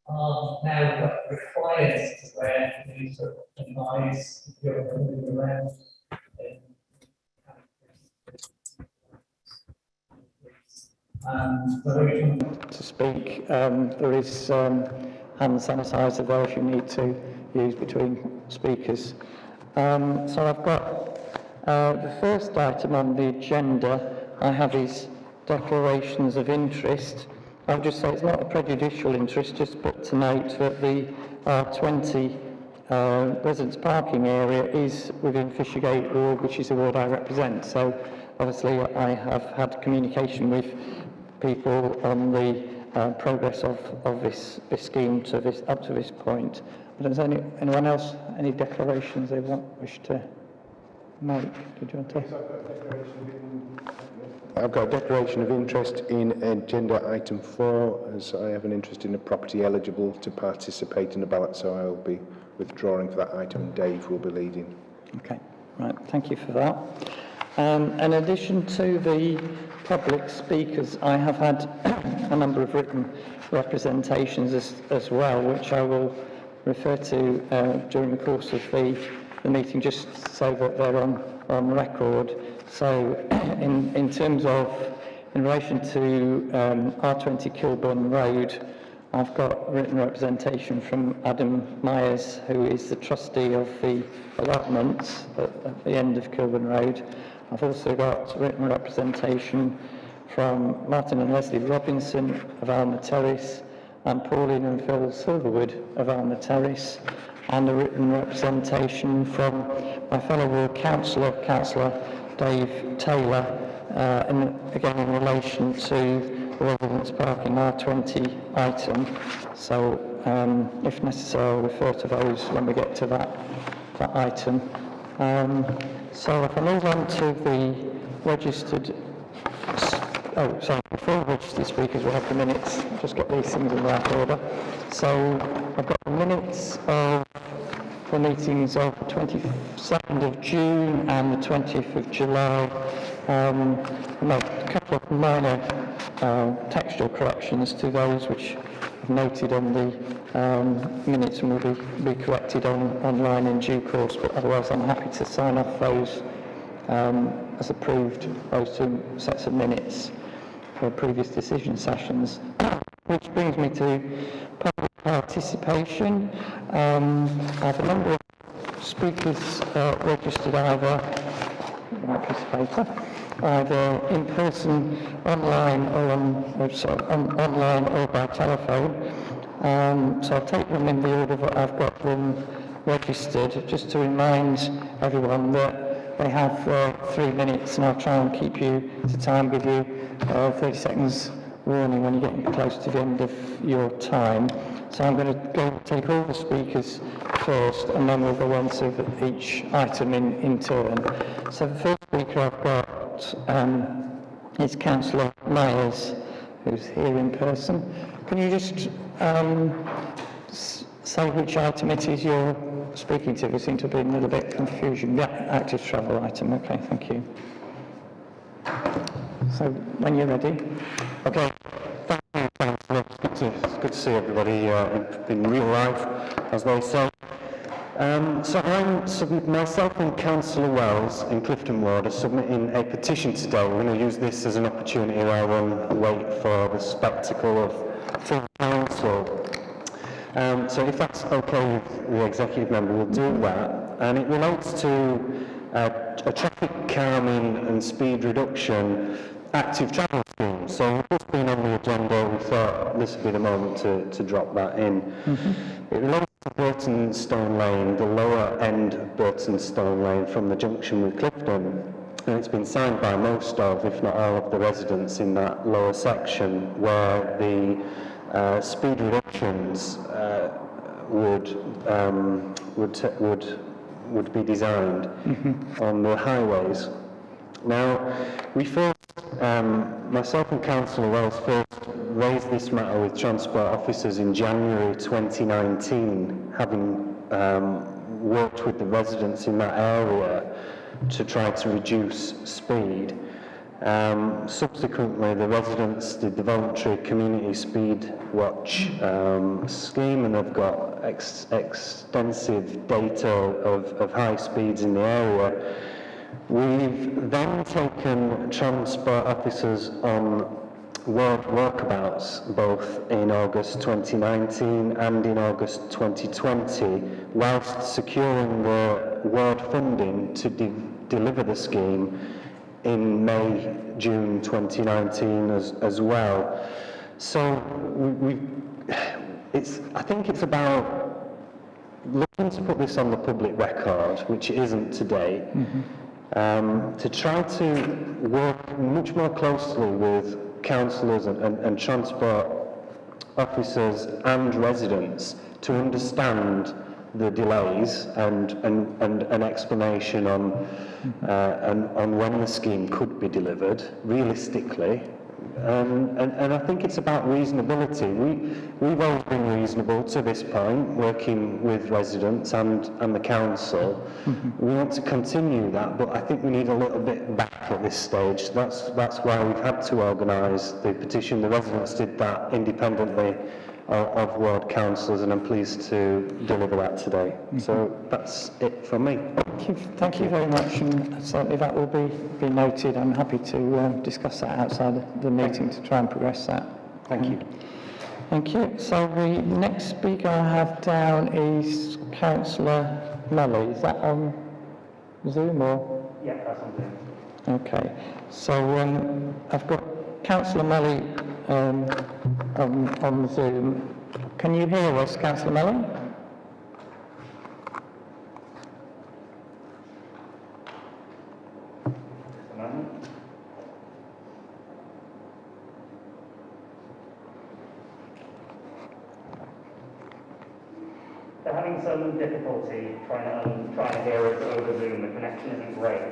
are now required to wear these sort of device if you're moving around. To speak, there is hand sanitizer there if you need to use between speakers. So I've got the first item on the agenda I have is declarations of interest. I'll just say it's not a prejudicial interest, just put to note that the R20 Residents Parking area is within Fishergate Ward, which is the ward I represent. So obviously I have had communication with people on the progress of this scheme to this up to this point. Does anyone else any declarations they wish to make? Did you want to? I've got a declaration of interest in agenda item 4, as I have an interest in a property eligible to participate in the ballot, so I will be withdrawing for that item, and Dave will be leading. Okay, right, thank you for that. In addition to the public speakers, I have had a number of written representations as well, which I will refer to during the course of the meeting, just so that they're on record. So in terms of, in relation to R20 Kilburn Road, I've got written representation from Adam Myers, who is the trustee of the allotments at the end of Kilburn Road. I've also got written representation from Martin and Leslie Robinson of Alma Terrace and Pauline and Phil Silverwood of Alma Terrace, and a written representation from my fellow ward councillor, Councillor Dave Taylor, again in relation to the residents parking R20 item. So if necessary, I'll refer to those when we get to that item. So if I move on to the registered, before registered speakers, we'll have the minutes. Just get these things in the right order. So I've got the minutes of the meetings of the 22nd of June and the 20th of July. A couple of minor textual corrections to those which I've noted on the minutes and will be corrected online in due course, but otherwise I'm happy to sign off those as approved, those two sets of minutes for previous decision sessions. Which brings me to public participation. I have a number of speakers registered either in person, online, or online or by telephone. So I'll take them in the order that I've got them registered, just to remind everyone that they have 3 minutes, and I'll try and keep you to time, give you 30 seconds warning when you're getting close to the end of your time. So I'm going to take all the speakers first, and then we'll go on to each item in turn. So the first speaker I've got is Councillor Myers, who's here in person. Can you just say which item it is you're speaking to? There seems to be a little bit of confusion. Yeah, active travel item. Okay, thank you. So when you're ready. Okay, thank you, Councillor. It's good to see everybody in real life, as they say. So I'm myself and Councillor Wells in Clifton Ward are submitting a petition today. We're going to use this as an opportunity rather than wait for the spectacle of full council. So if that's okay with the executive member, we'll do that. And it relates to a traffic calming and speed reduction active travel scheme. So with this being on the agenda, we thought this would be the moment to drop that in. Mm-hmm. It relates to Burton Stone Lane, the lower end of Burton Stone Lane from the junction with Clifton. And it's been signed by most of, if not all of the residents in that lower section, where the speed reductions would be designed mm-hmm. on the highways. Now, we first, myself and Councillor Wells first raised this matter with transport officers in January 2019, having worked with the residents in that area to try to reduce speed. Subsequently, the residents did the voluntary community speed watch scheme, and they've got extensive data of high speeds in the area. We've then taken transport officers on walkabouts, both in August 2019 and in August 2020, whilst securing the ward funding to deliver the scheme in May, June 2019 as well. So I think it's about looking to put this on the public record, which it isn't today, to try to work much more closely with councillors and transport officers and residents to understand the delays and an explanation on when the scheme could be delivered realistically. And I think it's about reasonability. We've always been reasonable to this point, working with residents and the council. We want to continue that, but I think we need a little bit back at this stage. That's why we've had to organise the petition. The residents did that independently of ward councillors, and I'm pleased to deliver that today. So that's it from me. Thank you very much, and certainly that will be noted. I'm happy to discuss that outside the meeting to try and progress that. Thank you. Thank you. So the next speaker I have down is Councillor Melly. Is that on Zoom or? Yeah, that's on Zoom. Okay. So I've got Councillor Melly on Zoom. Can you hear us, Councillor Melly? They're having some difficulty trying to hear us over Zoom. The connection isn't great.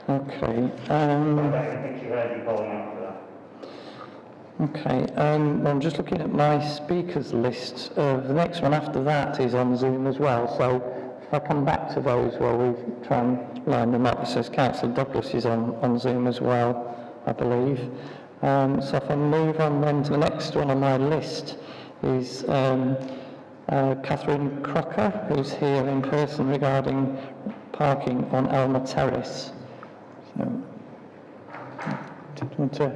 Okay. I don't think she heard you calling out for that. Okay, I'm just looking at my speakers list. The next one after that is on Zoom as well, so if I come back to those while we try and line them up. It says Councillor Douglas is on Zoom as well, I believe. So if I move on then to the next one on my list is Catherine Crocker, who's here in person regarding parking on Elmer Terrace. So, do you want to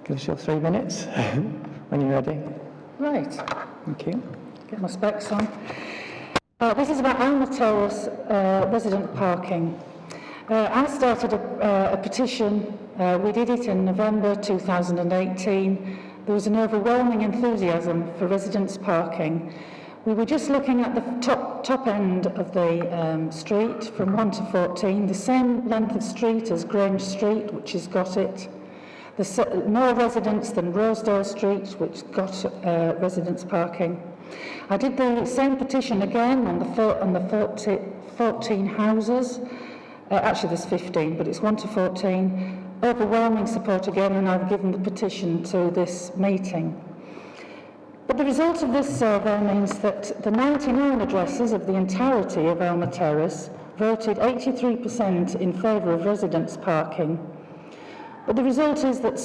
give us your 3 minutes when you're ready? Right, Thank you. get my specs on. This is about Elmer Terrace resident parking. I started a petition, we did it in November 2018. There was an overwhelming enthusiasm for residents parking. We were just looking at the top end of the street from 1 to 14, the same length of street as Grange Street, which has got it. More residents than Rosedale Street, which got residents parking. I did the same petition again on the 14 houses. Actually, there's 15, but it's 1 to 14. Overwhelming support again, and I've given the petition to this meeting. But the result of this survey means that the 99 addresses of the entirety of Elmer Terrace voted 83% in favour of residents parking. But the result is that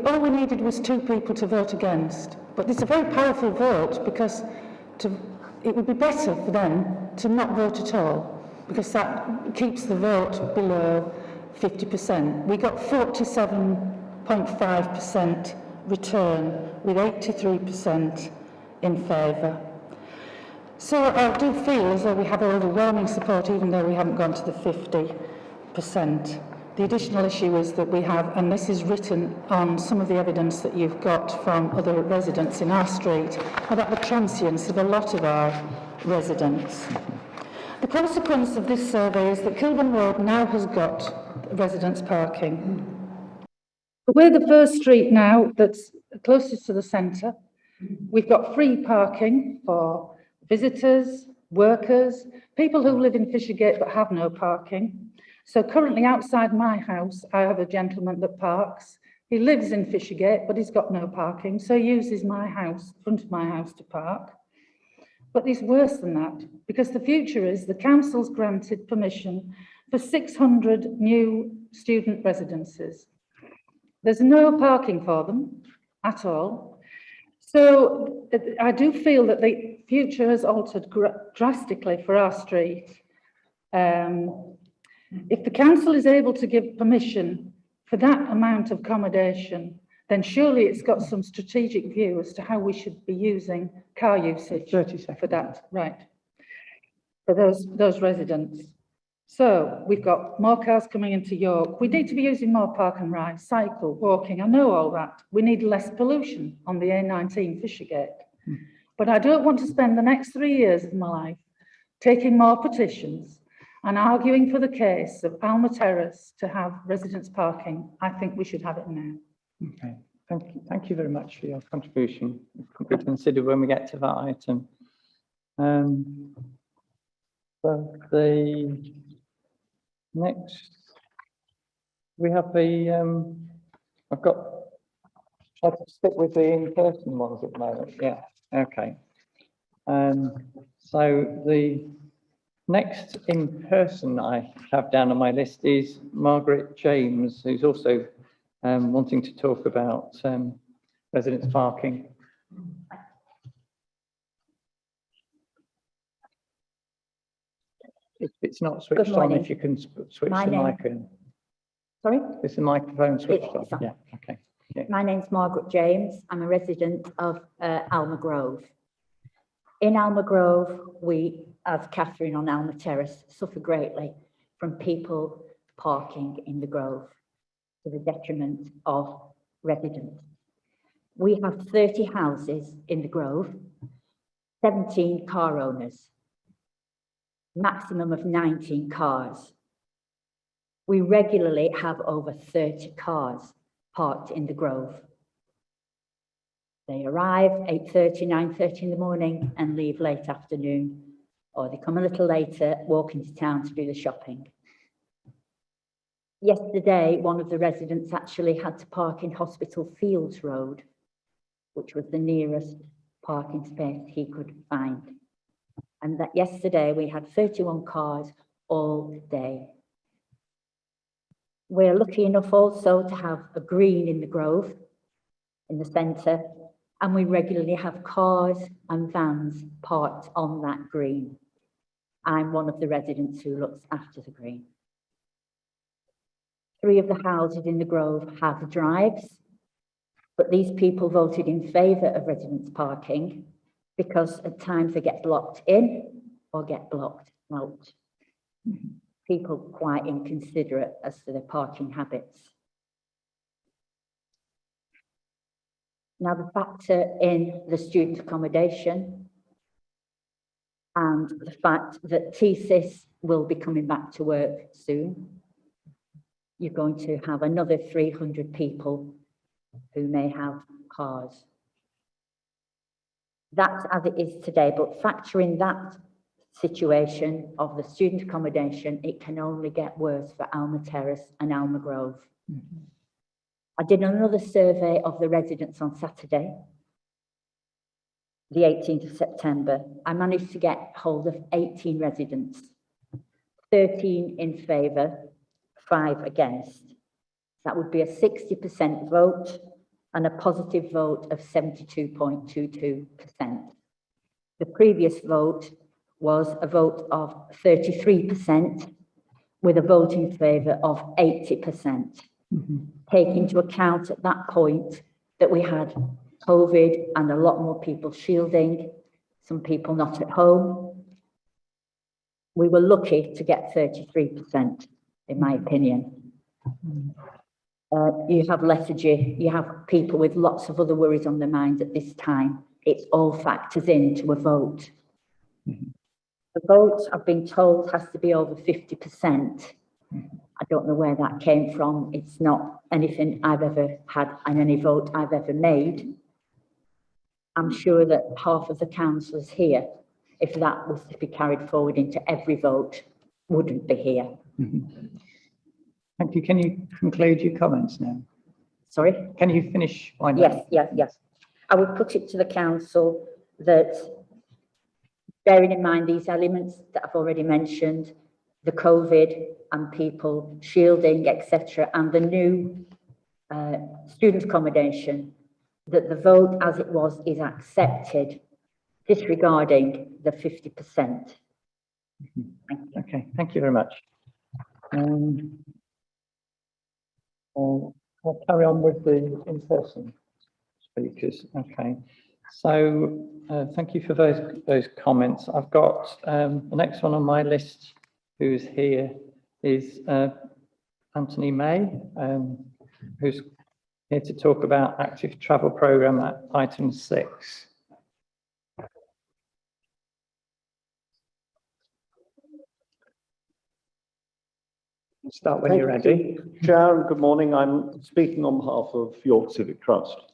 all we needed was 2 people to vote against. But it's a very powerful vote because it would be better for them to not vote at all, because that keeps the vote below 50%. We got 47.5% return with 83% in favour. So I do feel as though we have overwhelming support, even though we haven't gone to the 50%. The additional issue is that we have, and this is written on some of the evidence that you've got from other residents in our street, about the transience of a lot of our residents. The consequence of this survey is that Kilburn Road now has got residents parking. We're the first street now that's closest to the centre. We've got free parking for visitors, workers, people who live in Fishergate but have no parking. So currently outside my house, I have a gentleman that parks. He lives in Fishergate, but he's got no parking, so he uses my house, front of my house, to park. But it's worse than that, because the future is the council's granted permission for 600 new student residences. There's no parking for them at all. So I do feel that the future has altered drastically for our street. If the council is able to give permission for that amount of accommodation, then surely it's got some strategic view as to how we should be using car usage 30 seconds. for that, right, for those residents. So we've got more cars coming into York. We need to be using more park and ride, cycle, walking. I know all that. We need less pollution on the A19 Fishergate. But I don't want to spend the next 3 years of my life taking more petitions and arguing for the case of Alma Terrace to have residents parking. I think we should have it now. Okay, thank you very much for your contribution. We'll consider when we get to that item. So the next, we have the, I've got, I have to stick with the in-person ones at the moment, yeah, okay. So the next in-person I have down on my list is Margaret James, who's also wanting to talk about residents parking. If it's not switched on, if you can switch the mic in. Sorry? Is the microphone switched on? It's on. Yeah, okay. Yeah. My name's Margaret James. I'm a resident of Alma Grove. In Alma Grove, we, as Catherine on Alma Terrace, suffer greatly from people parking in the Grove to the detriment of residents. We have 30 houses in the Grove, 17 car owners, maximum of 19 cars. We regularly have over 30 cars parked in the Grove. They arrive 8:30, 9:30 in the morning and leave late afternoon, or they come a little later, walk into town to do the shopping. Yesterday, one of the residents actually had to park in Hospital Fields Road, which was the nearest parking space he could find. And that yesterday we had 31 cars all day. We're lucky enough also to have a green in the Grove, in the centre, and we regularly have cars and vans parked on that green. I'm one of the residents who looks after the green. 3 of the houses in the Grove have drives, but these people voted in favour of residents parking because at times they get blocked in or get blocked out. People quite inconsiderate as to their parking habits. Now, the factor in the student accommodation and the fact that TSIS will be coming back to work soon. You're going to have another 300 people who may have cars. That's as it is today, but factoring that situation of the student accommodation, it can only get worse for Alma Terrace and Alma Grove. I did another survey of the residents on Saturday, the 18th of September. I managed to get hold of 18 residents, 13 in favour, 5 against. That would be a 60% vote and a positive vote of 72.22%. The previous vote was a vote of 33% with a vote in favour of 80%. Take into account at that point that we had COVID and a lot more people shielding, some people not at home. We were lucky to get 33%, in my opinion. You have lethargy, you have people with lots of other worries on their mind at this time. It all factors into a vote. The vote, I've been told, has to be over 50%. I don't know where that came from. It's not anything I've ever had in any vote I've ever made. I'm sure that half of the councillors here, if that was to be carried forward into every vote, wouldn't be here. Thank you. Can you conclude your comments now? Sorry? Can you finish? Why not? Yes. I would put it to the council that, bearing in mind these elements that I've already mentioned, the COVID and people shielding, etc., and the new student accommodation, that the vote as it was is accepted, disregarding the 50%. Okay, thank you very much. I'll carry on with the in-person speakers. Okay, so thank you for those comments. I've got the next one on my list who's here is Anthony May, who's here to talk about active travel programme at item 6. Start when you're ready. Chair, good morning. I'm speaking on behalf of York Civic Trust.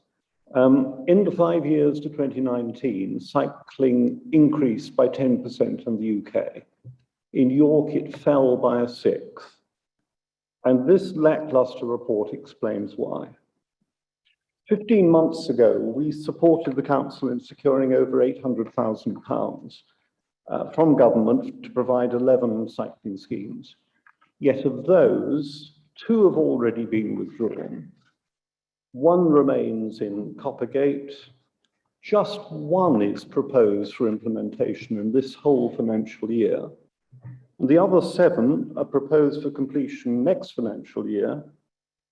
In the 5 years to 2019, cycling increased by 10% in the UK. In York, it fell by 1/6. And this lacklustre report explains why. 15 months ago, we supported the council in securing over £800,000 from government to provide 11 cycling schemes. Yet of those, 2 have already been withdrawn. 1 remains in Coppergate. Just 1 is proposed for implementation in this whole financial year. And the other 7 are proposed for completion next financial year,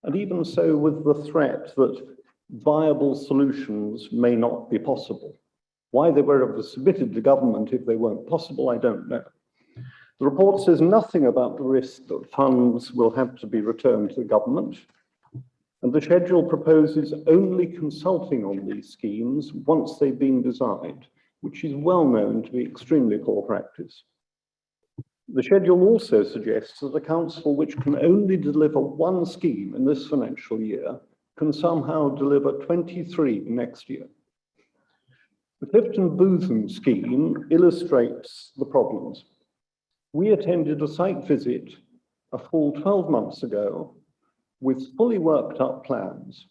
and even so with the threat that viable solutions may not be possible. Why they were ever submitted to government if they weren't possible, I don't know. The report says nothing about the risk that funds will have to be returned to the government, and the schedule proposes only consulting on these schemes once they've been designed, which is well known to be extremely poor practice. The schedule also suggests that a council which can only deliver 1 scheme in this financial year can somehow deliver 23 next year. The Clifton Bootham scheme illustrates the problems. We attended a site visit a full 12 months ago with fully worked up plans,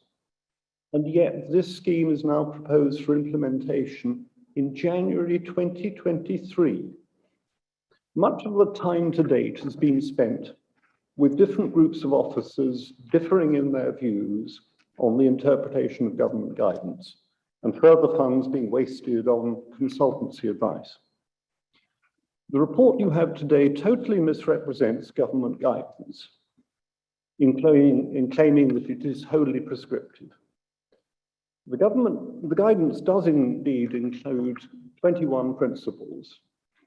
and yet this scheme is now proposed for implementation in January 2023. Much of the time to date has been spent with different groups of officers differing in their views on the interpretation of government guidance, and further funds being wasted on consultancy advice. The report you have today totally misrepresents government guidance in claiming that it is wholly prescriptive. The guidance does indeed include 21 principles,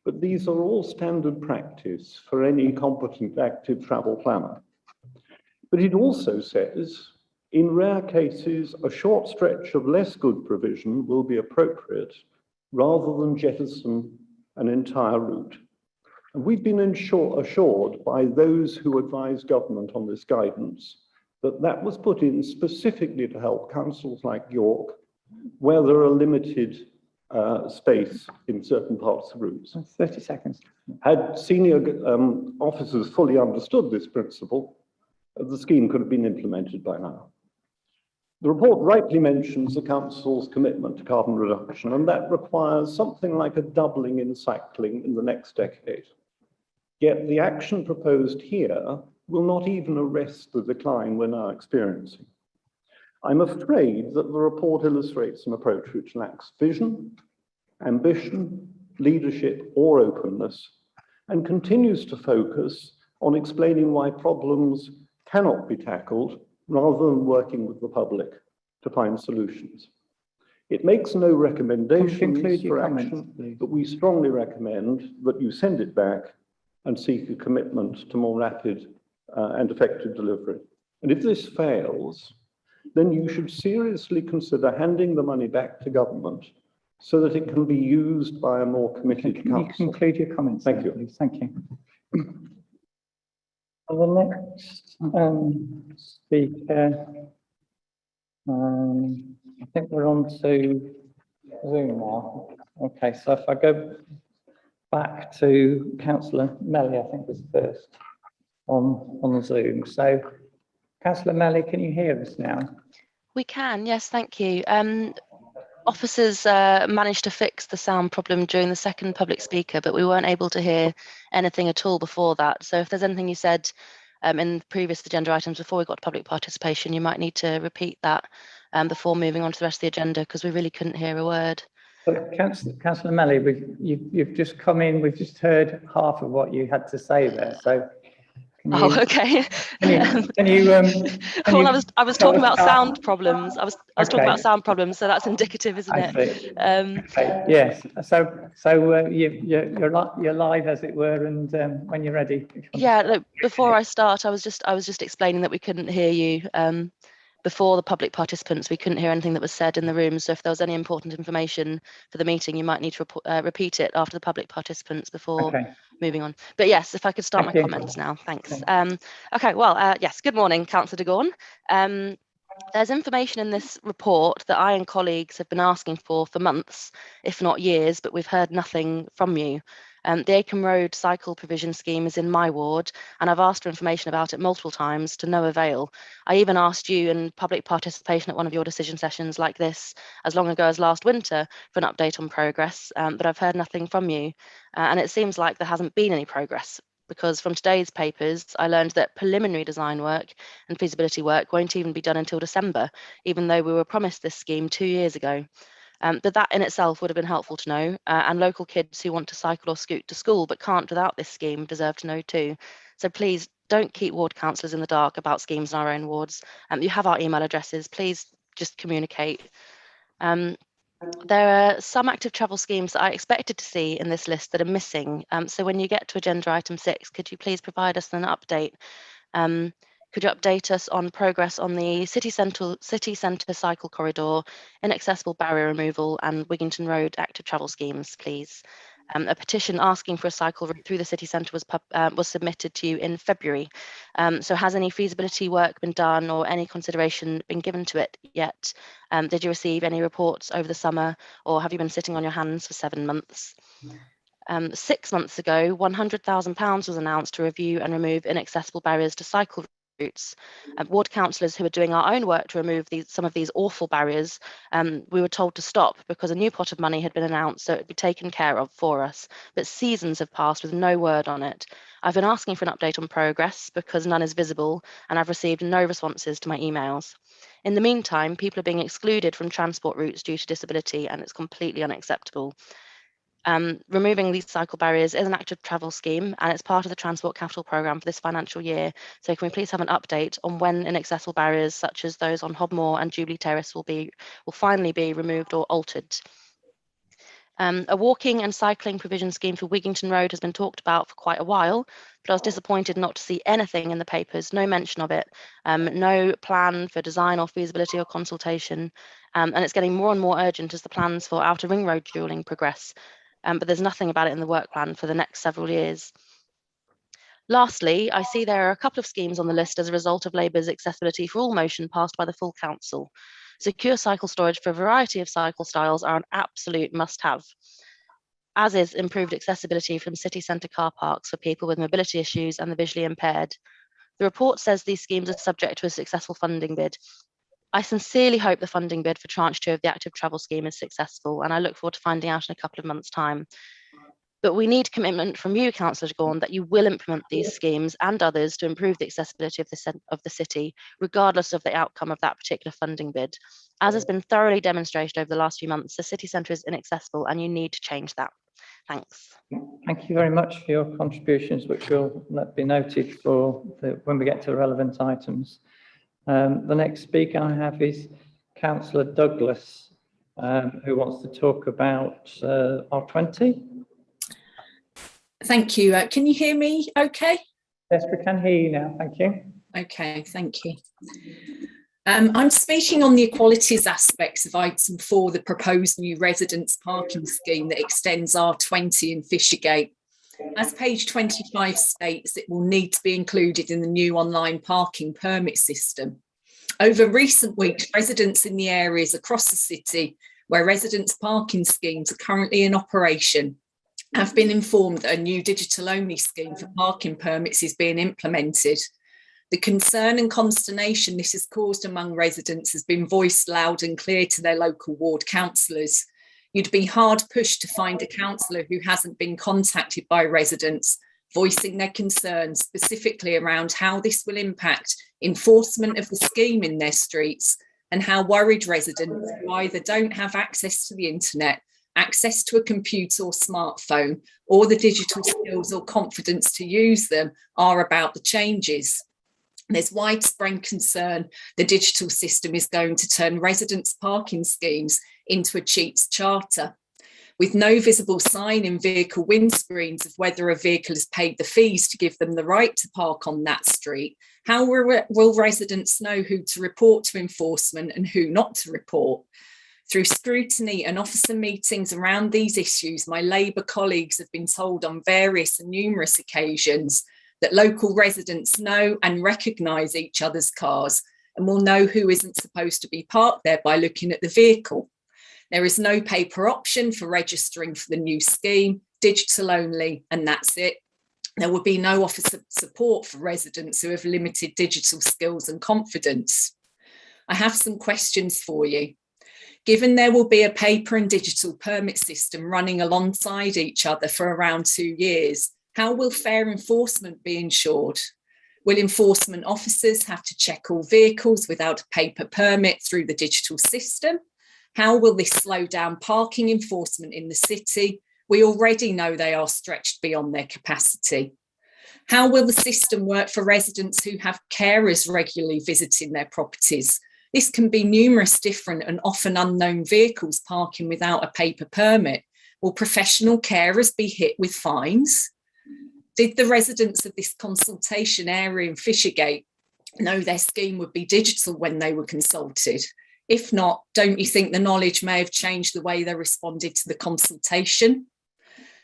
but these are all standard practice for any competent active travel planner. But it also says, in rare cases, a short stretch of less good provision will be appropriate rather than jettison an entire route. And we've been assured by those who advise government on this guidance that that was put in specifically to help councils like York, where there are limited space in certain parts of routes. 30 seconds. Had senior officers fully understood this principle, the scheme could have been implemented by now. The report rightly mentions the council's commitment to carbon reduction, and that requires something like a doubling in cycling in the next decade. Yet the action proposed here will not even arrest the decline we're now experiencing. I'm afraid that the report illustrates an approach which lacks vision, ambition, leadership, or openness, and continues to focus on explaining why problems cannot be tackled rather than working with the public to find solutions. It makes no recommendations for action, but we strongly recommend that you send it back and seek a commitment to more rapid and effective delivery. And if this fails, then you should seriously consider handing the money back to government so that it can be used by a more committed council. Can you conclude your comments? Thank you. Please? Thank you. The next speaker, I think we're on to Zoom now. Okay, so if I go back to Councillor Melly, I think was first on Zoom. So, Councillor Melly, can you hear us now? We can, yes, thank you. officers managed to fix the sound problem during the second public speaker, but we weren't able to hear anything at all before that. So if there's anything you said in previous agenda items before we got to public participation, you might need to repeat that before moving on to the rest of the agenda, because we really couldn't hear a word. But Councillor Melly, you've just come in, we've just heard half of what you had to say there, so can you, okay. can you Well, I was talking about start? sound problems. I was talking about sound problems, so that's indicative, isn't I it? see. Okay, yes. So you're live, as it were, and when you're ready. Yeah. Look, before I start, I was just explaining that we couldn't hear you. Before the public participants, we couldn't hear anything that was said in the room. So if there was any important information for the meeting, you might need to repeat it after the public participants before moving on. But yes, if I could start my comments now, thanks. Okay, well, yes, good morning, Councillor de Gorne. There's information in this report that I and colleagues have been asking for months, if not years, but we've heard nothing from you. The Acombe Road cycle provision scheme is in my ward, and I've asked for information about it multiple times to no avail. I even asked you in public participation at one of your decision sessions like this as long ago as last winter for an update on progress, but I've heard nothing from you. And it seems like there hasn't been any progress, because from today's papers, I learned that preliminary design work and feasibility work won't even be done until December, even though we were promised this scheme 2 years ago. But that in itself would have been helpful to know, and local kids who want to cycle or scoot to school but can't without this scheme deserve to know too. So please don't keep ward councillors in the dark about schemes in our own wards. You have our email addresses, please just communicate. There are some active travel schemes that I expected to see in this list that are missing. So when you get to agenda item 6, could you please provide us an update? Could you update us on progress on the city centre cycle corridor, inaccessible barrier removal and Wigginton Road active travel schemes, please? A petition asking for a cycle route through the city centre was submitted to you in February. So has any feasibility work been done or any consideration been given to it yet? Did you receive any reports over the summer, or have you been sitting on your hands for 7 months? 6 months ago, £100,000 was announced to review and remove inaccessible barriers to cycle routes. Ward councillors who were doing our own work to remove some of these awful barriers, we were told to stop because a new pot of money had been announced, so it would be taken care of for us. But seasons have passed with no word on it. I've been asking for an update on progress because none is visible, and I've received no responses to my emails. In the meantime, people are being excluded from transport routes due to disability, and it's completely unacceptable. Removing these cycle barriers is an active travel scheme, and it's part of the Transport Capital Programme for this financial year. So can we please have an update on when inaccessible barriers such as those on Hobmore and Jubilee Terrace will finally be removed or altered? A walking and cycling provision scheme for Wigginton Road has been talked about for quite a while, but I was disappointed not to see anything in the papers, no mention of it, no plan for design or feasibility or consultation, and it's getting more and more urgent as the plans for Outer Ring Road dualling progress. But there's nothing about it in the work plan for the next several years. Lastly, I see there are a couple of schemes on the list as a result of Labour's accessibility for all motion passed by the full council. Secure cycle storage for a variety of cycle styles are an absolute must-have, as is improved accessibility from city centre car parks for people with mobility issues and the visually impaired. The report says these schemes are subject to a successful funding bid. I sincerely hope the funding bid for tranche 2 of the active travel scheme is successful, and I look forward to finding out in a couple of months' time. But we need commitment from you, Councillor de Gorne, that you will implement these schemes and others to improve the accessibility of the city, regardless of the outcome of that particular funding bid. As has been thoroughly demonstrated over the last few months, the city centre is inaccessible, and you need to change that. Thanks. Thank you very much for your contributions, which will be noted for when we get to the relevant items. The next speaker I have is Councillor Douglas, who wants to talk about R20. Thank you. Can you hear me okay? Yes, we can hear you now. Thank you. Okay, thank you. I'm speaking on the equalities aspects of item 4, the proposed new residents parking scheme that extends R20 in Fishergate. As page 25 states, it will need to be included in the new online parking permit system. Over recent weeks, residents in the areas across the city where residents parking schemes are currently in operation have been informed that a new digital-only scheme for parking permits is being implemented. The concern and consternation this has caused among residents has been voiced loud and clear to their local ward councillors. You'd be hard pushed to find a councillor who hasn't been contacted by residents voicing their concerns specifically around how this will impact enforcement of the scheme in their streets, and how worried residents who either don't have access to the internet, access to a computer or smartphone, or the digital skills or confidence to use them are about the changes. There's widespread concern the digital system is going to turn residents' parking schemes into a cheats charter. With no visible sign in vehicle windscreens of whether a vehicle has paid the fees to give them the right to park on that street, how will residents know who to report to enforcement and who not to report? Through scrutiny and officer meetings around these issues, my Labour colleagues have been told on various and numerous occasions that local residents know and recognise each other's cars and will know who isn't supposed to be parked there by looking at the vehicle. There is no paper option for registering for the new scheme, digital only, and that's it. There will be no officer support for residents who have limited digital skills and confidence. I have some questions for you. Given there will be a paper and digital permit system running alongside each other for around 2 years, how will fair enforcement be ensured? Will enforcement officers have to check all vehicles without a paper permit through the digital system? How will this slow down parking enforcement in the city? We already know they are stretched beyond their capacity. How will the system work for residents who have carers regularly visiting their properties? This can be numerous different and often unknown vehicles parking without a paper permit. Will professional carers be hit with fines? Did the residents of this consultation area in Fishergate know their scheme would be digital when they were consulted? If not, don't you think the knowledge may have changed the way they responded to the consultation?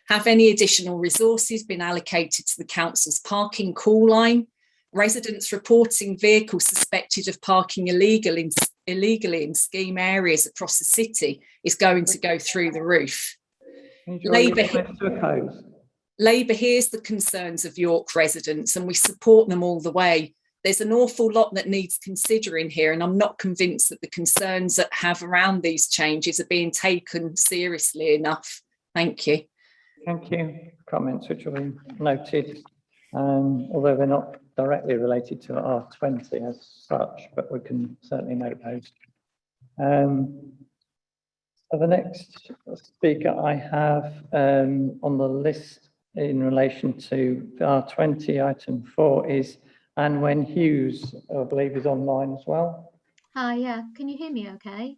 Have any additional resources been allocated to the council's parking call line? Residents reporting vehicles suspected of parking illegally in scheme areas across the city is going to go through the roof. Labour hears the concerns of York residents and we support them all the way. There's an awful lot that needs considering here, and I'm not convinced that the concerns that have around these changes are being taken seriously enough. Thank you. Thank you. Comments which will be noted, although they're not directly related to R20 as such, but we can certainly note those. So the next speaker I have on the list in relation to R20 item 4 is Anwen Hughes, I believe is online as well. Hi, yeah. Can you hear me okay?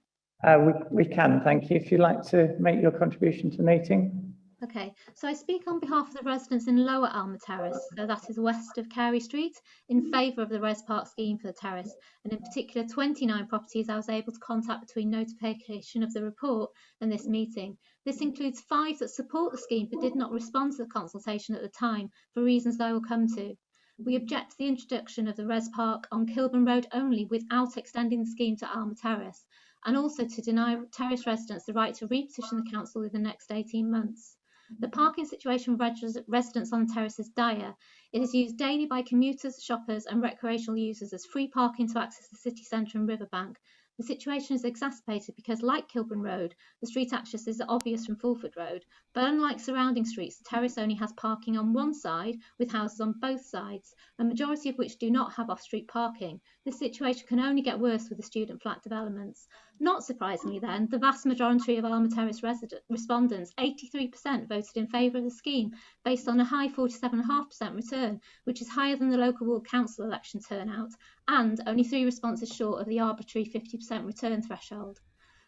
We can, thank you. If you'd like to make your contribution to the meeting. Okay, so I speak on behalf of the residents in Lower Alma Terrace, so that is west of Carey Street, in favour of the Res Park scheme for the terrace, and in particular 29 properties I was able to contact between notification of the report and this meeting. This includes 5 that support the scheme but did not respond to the consultation at the time for reasons that I will come to. We object to the introduction of the Res Park on Kilburn Road only without extending the scheme to Alma Terrace, and also to deny terrace residents the right to repetition the council in the next 18 months. The parking situation for residents on the terrace is dire. It is used daily by commuters, shoppers and recreational users as free parking to access the city centre and riverbank. The situation is exacerbated because, like Kilburn Road, the street access is obvious from Fulford Road, but unlike surrounding streets, the terrace only has parking on one side with houses on both sides, a majority of which do not have off-street parking. This situation can only get worse with the student flat developments. Not surprisingly then, the vast majority of Alma Terrace respondents, 83%, voted in favour of the scheme based on a high 47.5% return, which is higher than the local ward council election turnout, and only 3 responses short of the arbitrary 50% return threshold.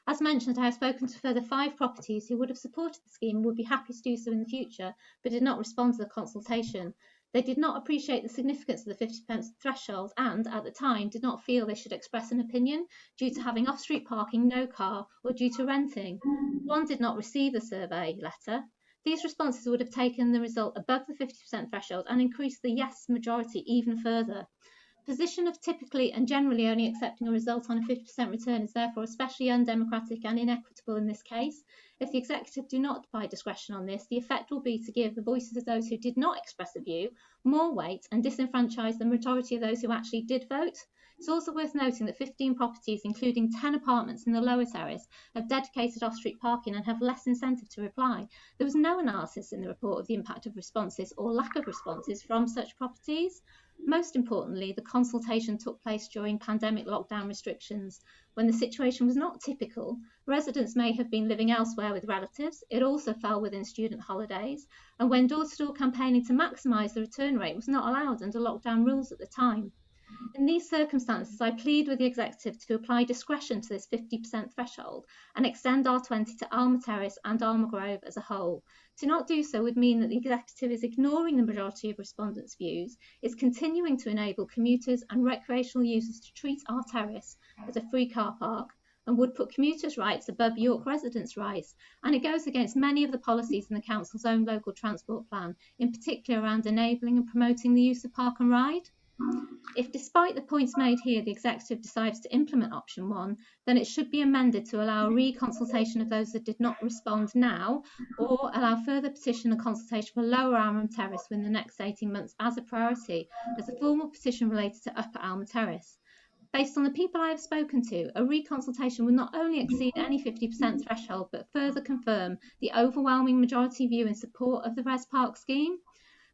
As mentioned, I have spoken to further 5 properties who would have supported the scheme and would be happy to do so in the future, but did not respond to the consultation. They did not appreciate the significance of the 50% threshold and, at the time, did not feel they should express an opinion due to having off-street parking, no car, or due to renting. 1 did not receive the survey letter. These responses would have taken the result above the 50% threshold and increased the yes majority even further. Position of typically and generally only accepting a result on a 50% return is therefore especially undemocratic and inequitable in this case. If the executive do not apply discretion on this, the effect will be to give the voices of those who did not express a view more weight and disenfranchise the majority of those who actually did vote. It's also worth noting that 15 properties, including 10 apartments in the lower terrace, have dedicated off-street parking and have less incentive to reply. There was no analysis in the report of the impact of responses or lack of responses from such properties. Most importantly, the consultation took place during pandemic lockdown restrictions, when the situation was not typical. Residents may have been living elsewhere with relatives. It also fell within student holidays, and when door-to-door campaigning to maximise the return rate was not allowed under lockdown rules at the time. In these circumstances, I plead with the executive to apply discretion to this 50% threshold and extend R20 to Alma Terrace and Alma Grove as a whole. To not do so would mean that the executive is ignoring the majority of respondents' views, is continuing to enable commuters and recreational users to treat our terrace as a free car park, and would put commuters' rights above York residents' rights, and it goes against many of the policies in the Council's own local transport plan, in particular around enabling and promoting the use of park and ride. If, despite the points made here, the executive decides to implement option 1, then it should be amended to allow a re-consultation of those that did not respond now, or allow further petition and consultation for Lower Alma Terrace within the next 18 months as a priority, as a formal petition related to Upper Alma Terrace. Based on the people I have spoken to, a re-consultation would not only exceed any 50% threshold, but further confirm the overwhelming majority view in support of the Res Park scheme.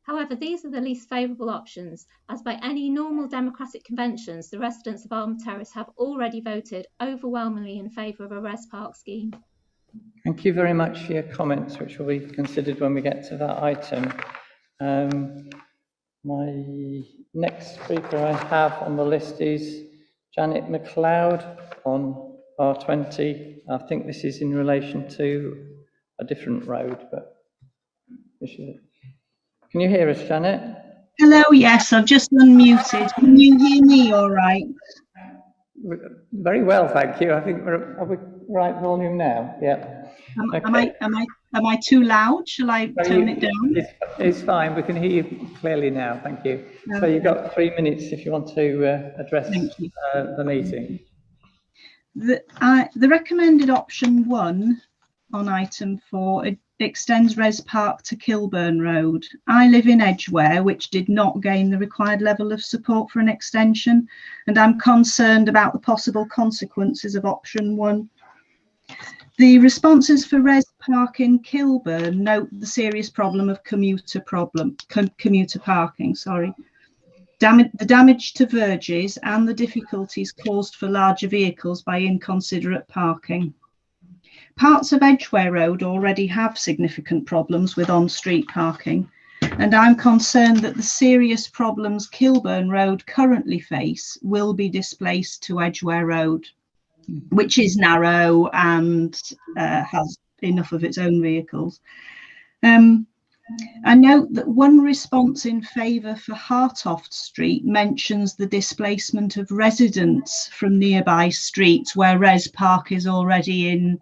However, these are the least favourable options, as by any normal democratic conventions, the residents of Alma Terrace have already voted overwhelmingly in favour of a Res Park scheme. Thank you very much for your comments, which will be considered when we get to that item. My next speaker I have on the list is Janet McLeod on R20. I think this is in relation to a different road, but this is it. Can you hear us, Janet? Hello, yes, I've just unmuted. Can you hear me all right? Very well, thank you. I think are we right volume now? Yeah. Am I too loud? Shall I turn it down? It's fine. We can hear you clearly now. Thank you. Okay. So you've got 3 minutes if you want to address the meeting. The recommended option 1 on item 4, it extends Res Park to Kilburn Road. I live in Edgware, which did not gain the required level of support for an extension, and I'm concerned about the possible consequences of option 1. The responses for Res Park in Kilburn note the serious problem of commuter parking. The damage to verges and the difficulties caused for larger vehicles by inconsiderate parking. Parts of Edgware Road already have significant problems with on-street parking, and I'm concerned that the serious problems Kilburn Road currently face will be displaced to Edgware Road, which is narrow and has enough of its own vehicles. I note that one response in favour for Hartoft Street mentions the displacement of residents from nearby streets where Res Park is already in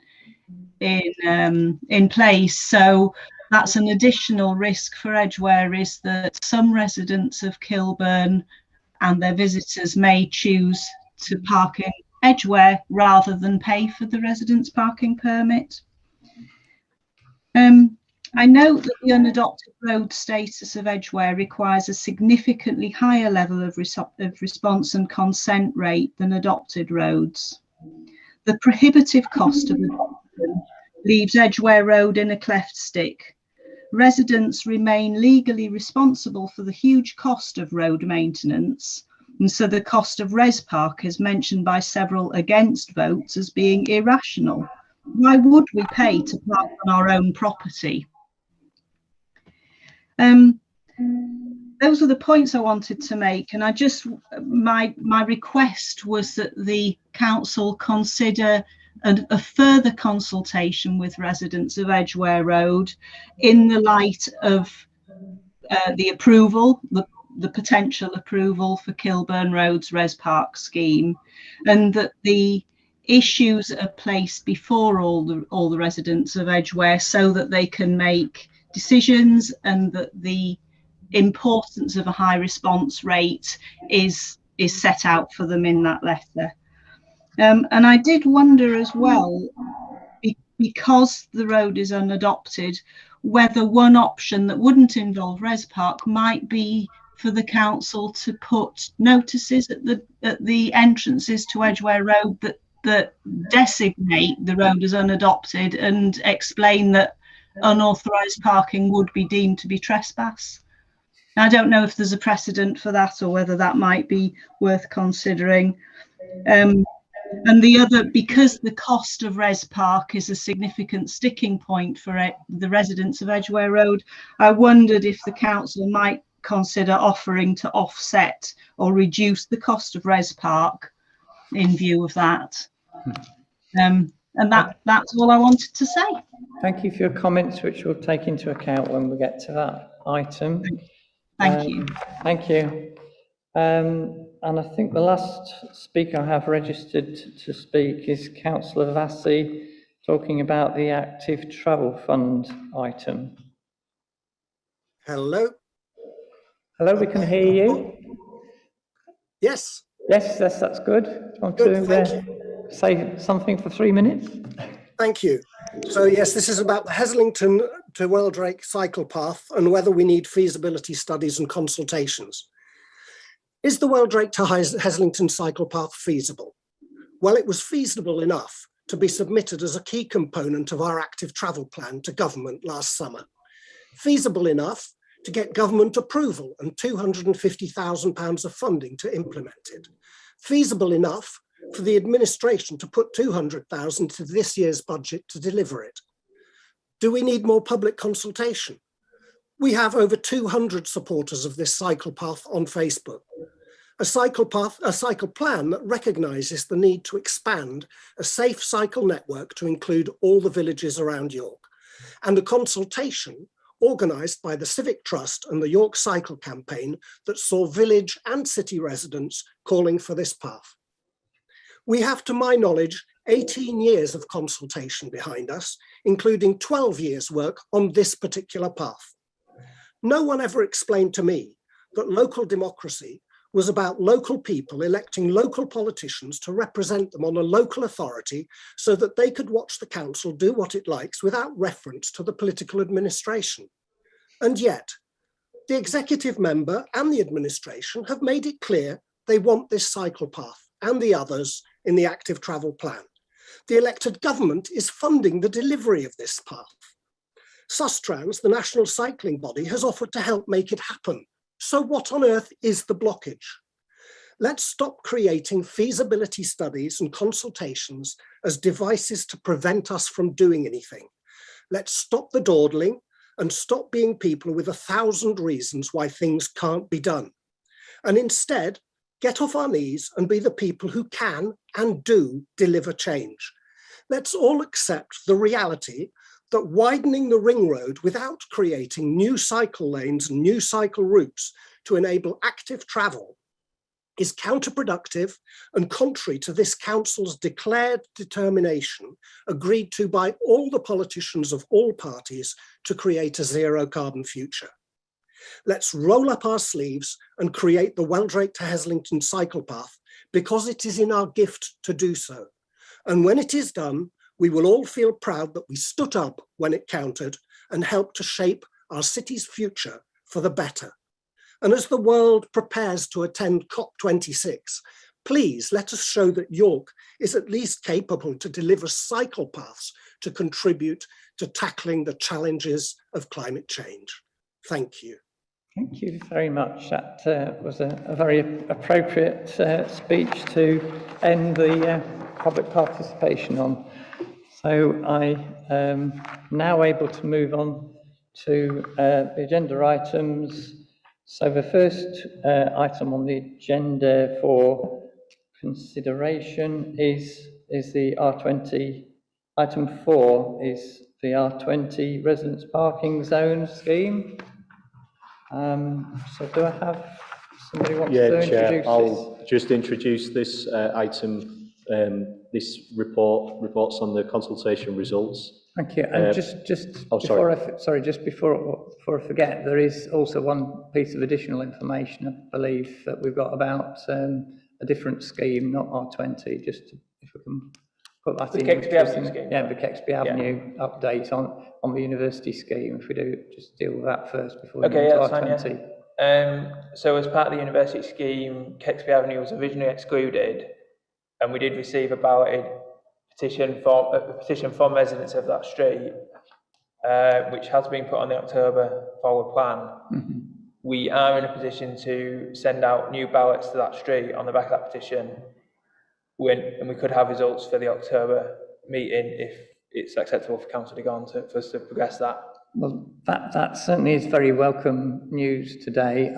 place. So that's an additional risk for Edgware, is that some residents of Kilburn and their visitors may choose to park in Edgware rather than pay for the residence parking permit. I note that the unadopted road status of Edgware requires a significantly higher level of response and consent rate than adopted roads. The prohibitive cost of adoption leaves Edgware Road in a cleft stick. Residents remain legally responsible for the huge cost of road maintenance, and so the cost of Res Park is mentioned by several against votes as being irrational. Why would we pay to park on our own property? Those are the points I wanted to make, and my request was that the council consider a further consultation with residents of Edgware Road in the light of the approval, the potential approval for Kilburn Road's Res Park scheme, and that the issues are placed before all the residents of Edgware so that they can make decisions, and that the importance of a high response rate is is set out for them in that letter. And I did wonder as well, because the road is unadopted, whether one option that wouldn't involve Res Park might be for the council to put notices at the entrances to Edgware Road that designate the road as unadopted and explain that unauthorised parking would be deemed to be trespass. I don't know if there's a precedent for that or whether that might be worth considering. And the other, because the cost of Res Park is a significant sticking point for the residents of Edgware Road, I wondered if the council might consider offering to offset or reduce the cost of Res Park in view of that. And that's all I wanted to say. Thank you for your comments, which we'll take into account when we get to that item. Thank you. Thank you. And I think the last speaker I have registered to speak is Councillor Vassie, talking about the Active Travel Fund item. Hello. Hello, we can hear you. Yes. Yes, that's good. Want to say something for 3 minutes? Thank you. So yes, this is about the Heslington to Weldrake cycle path and whether we need feasibility studies and consultations. Is the Weldrake to Heslington cycle path feasible? Well, it was feasible enough to be submitted as a key component of our active travel plan to government last summer. Feasible enough to get government approval and £250,000 of funding to implement it. Feasible enough for the administration to put £200,000 to this year's budget to deliver it. Do we need more public consultation? We have over 200 supporters of this cycle path on Facebook. A cycle plan that recognises the need to expand a safe cycle network to include all the villages around York, and a consultation organised by the Civic Trust and the York Cycle Campaign that saw village and city residents calling for this path. We have, to my knowledge, 18 years of consultation behind us, including 12 years' work on this particular path. No one ever explained to me that local democracy was about local people electing local politicians to represent them on a local authority so that they could watch the council do what it likes without reference to the political administration. And yet, the executive member and the administration have made it clear they want this cycle path and the others in the active travel plan. The elected government is funding the delivery of this path. Sustrans, the national cycling body, has offered to help make it happen. So what on earth is the blockage? Let's stop creating feasibility studies and consultations as devices to prevent us from doing anything. Let's stop the dawdling and stop being people with 1,000 reasons why things can't be done. And instead, get off our knees and be the people who can and do deliver change. Let's all accept the reality that widening the ring road without creating new cycle lanes and new cycle routes to enable active travel is counterproductive and contrary to this council's declared determination, agreed to by all the politicians of all parties, to create a zero carbon future. Let's roll up our sleeves and create the Weldrake to Heslington cycle path, because it is in our gift to do so. And when it is done, we will all feel proud that we stood up when it counted and helped to shape our city's future for the better. And as the world prepares to attend COP26, please let us show that York is at least capable to deliver cycle paths to contribute to tackling the challenges of climate change. Thank you. Thank you very much. That was a very appropriate speech to end the public participation on. So I am now able to move on to the agenda items. So the first item on the agenda for consideration is the R20. Item 4 is the R20 Residents Parking Zone scheme. So do I have somebody wants to introduce this? I'll just introduce this item. This reports on the consultation results Thank you. And just before I forget, there is also one piece of additional information, I believe, that we've got about a different scheme, not R20, just if we can put that The in. Kexby Avenue scheme. Yeah, the Kexby Avenue update on the university scheme. If we do just deal with that first before we Okay, move to that's R20. fine, yeah. So as part of the university scheme, Kexby Avenue was originally excluded, and we did receive a balloted petition from residents of that street, which has been put on the October forward plan. Mm-hmm. We are in a position to send out new ballots to that street on the back of that petition, and we could have results for the October meeting if it's acceptable for council to go on for us to progress that. Well, that certainly is very welcome news today.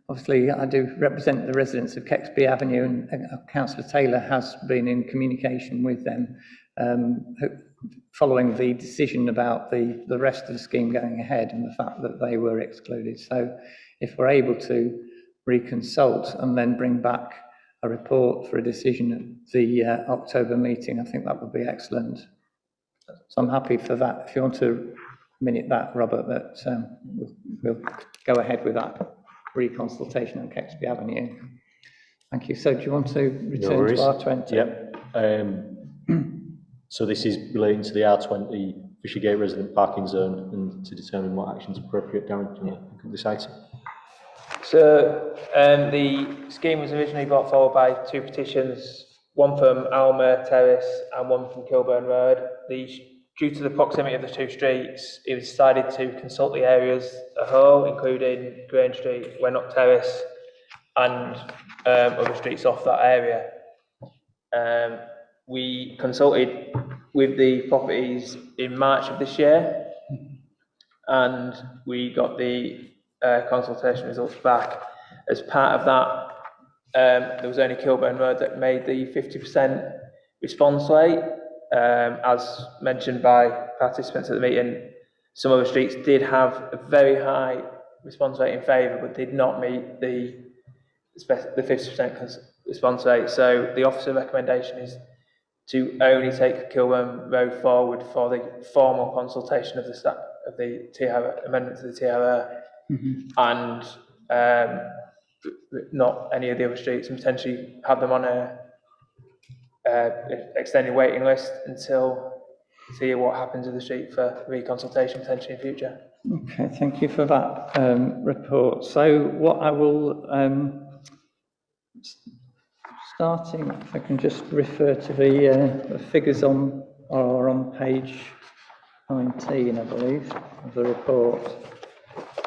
Obviously, I do represent the residents of Kexby Avenue, and Councillor Taylor has been in communication with them following the decision about the rest of the scheme going ahead and the fact that they were excluded. So if we're able to reconsult and then bring back a report for a decision at the October meeting, I think that would be excellent. So I'm happy for that. If you want to minute that, Robert, that we'll go ahead with that reconsultation on Kexby Avenue. Thank you. So do you want to return to R20? Yep. So this is relating to the R20 Fishergate Resident Parking Zone and to determine what actions are appropriate. Darren, do you want to this item? So the scheme was originally brought forward by two petitions, one from Alma Terrace and one from Kilburn Road. Due to the proximity of the two streets, it was decided to consult the areas as a whole, including Grange Street, Wenlock Terrace, and other streets off that area. We consulted with the properties in March of this year, and we got the consultation results back. As part of that, there was only Kilburn Road that made the 50% response rate. As mentioned by participants at the meeting, some other streets did have a very high response rate in favour, but did not meet the 50% response rate. So the officer recommendation is to only take Kilburn Road forward for the formal consultation of the TRO, amendment to the TRO, and not any of the other streets, and potentially have them on a extended waiting list until see what happens with the street for reconsultation potentially in future. Okay, thank you for that report. So what I will, starting, if I can just refer to the figures on page 19, I believe, of the report.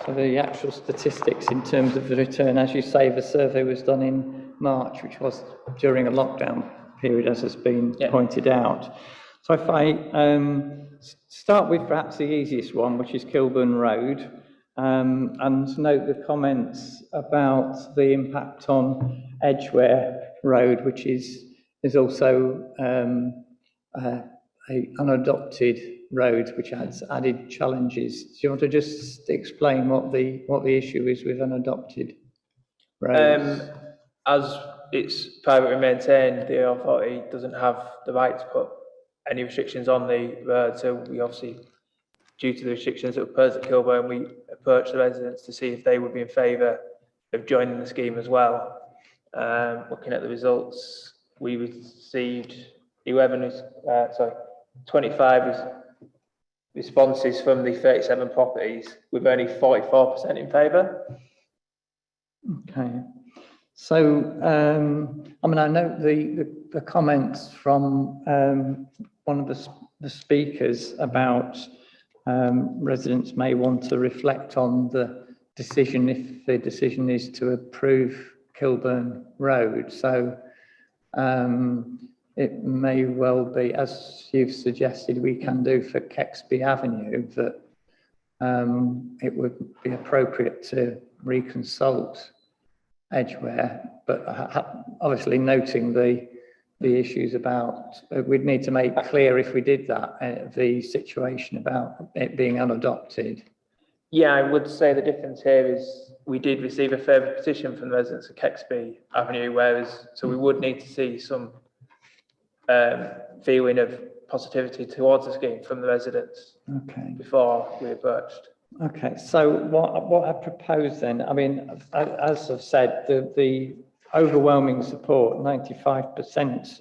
So the actual statistics in terms of the return, as you say, the survey was done in March, which was during a lockdown period, as has been pointed out. So if I start with perhaps the easiest one, which is Kilburn Road, and note the comments about the impact on Edgware Road, which is also an unadopted road, which adds added challenges. Do you want to just explain what the issue is with unadopted roads? As it's privately maintained, the authority doesn't have the right to put any restrictions on the road. So we obviously, due to the restrictions that were posed at Kilburn, we approached the residents to see if they would be in favour of joining the scheme as well. Looking at the results, we received 25 responses from the 37 properties, with only 44% in favour. Okay. So, I mean, I note the comments from one of the speakers about residents may want to reflect on the decision if the decision is to approve Kilburn Road. So it may well be, as you've suggested, we can do for Kexby Avenue, that it would be appropriate to reconsult Edgware, but obviously noting the issues about, we'd need to make clear if we did that, the situation about it being unadopted. Yeah, I would say the difference here is we did receive a further petition from the residents of Kexby Avenue, so we would need to see some feeling of positivity towards the scheme from the residents Okay. before we approached. Okay, so what I propose then, I mean, as I've said, the overwhelming support, 95%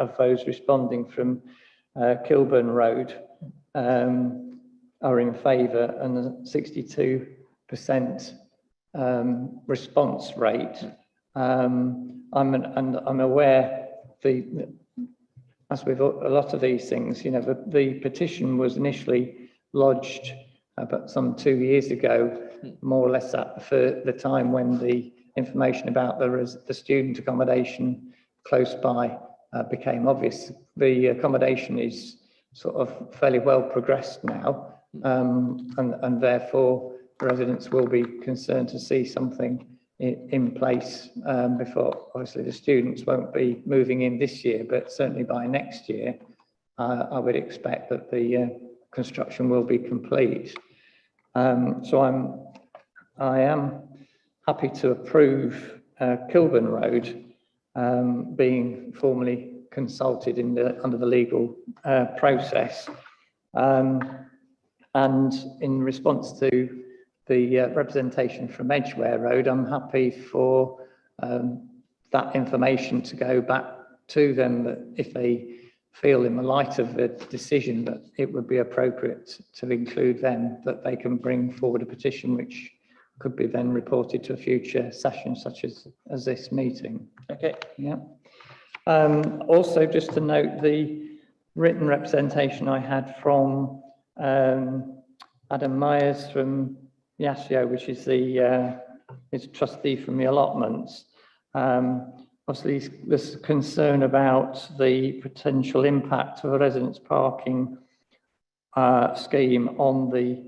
of those responding from Kilburn Road are in favour, and a 62% response rate. I'm aware as with a lot of these things, you know, the petition was initially lodged about some 2 years ago, more or less at the time when the information about the student accommodation close by became obvious. The accommodation is sort of fairly well progressed now, and therefore residents will be concerned to see something in place before. Obviously the students won't be moving in this year, but certainly by next year I would expect that the construction will be complete. So I am happy to approve Kilburn Road being formally consulted under the legal process, and in response to the representation from Edgware Road, I'm happy for that information to go back to them, that if they feel in the light of the decision that it would be appropriate to include them, that they can bring forward a petition which could be then reported to a future session such as this meeting. Okay. Yeah. Also, just to note, the written representation I had from Adam Myers from Yasio, which is his trustee from the allotments. Obviously, there's concern about the potential impact of a residents' parking scheme on the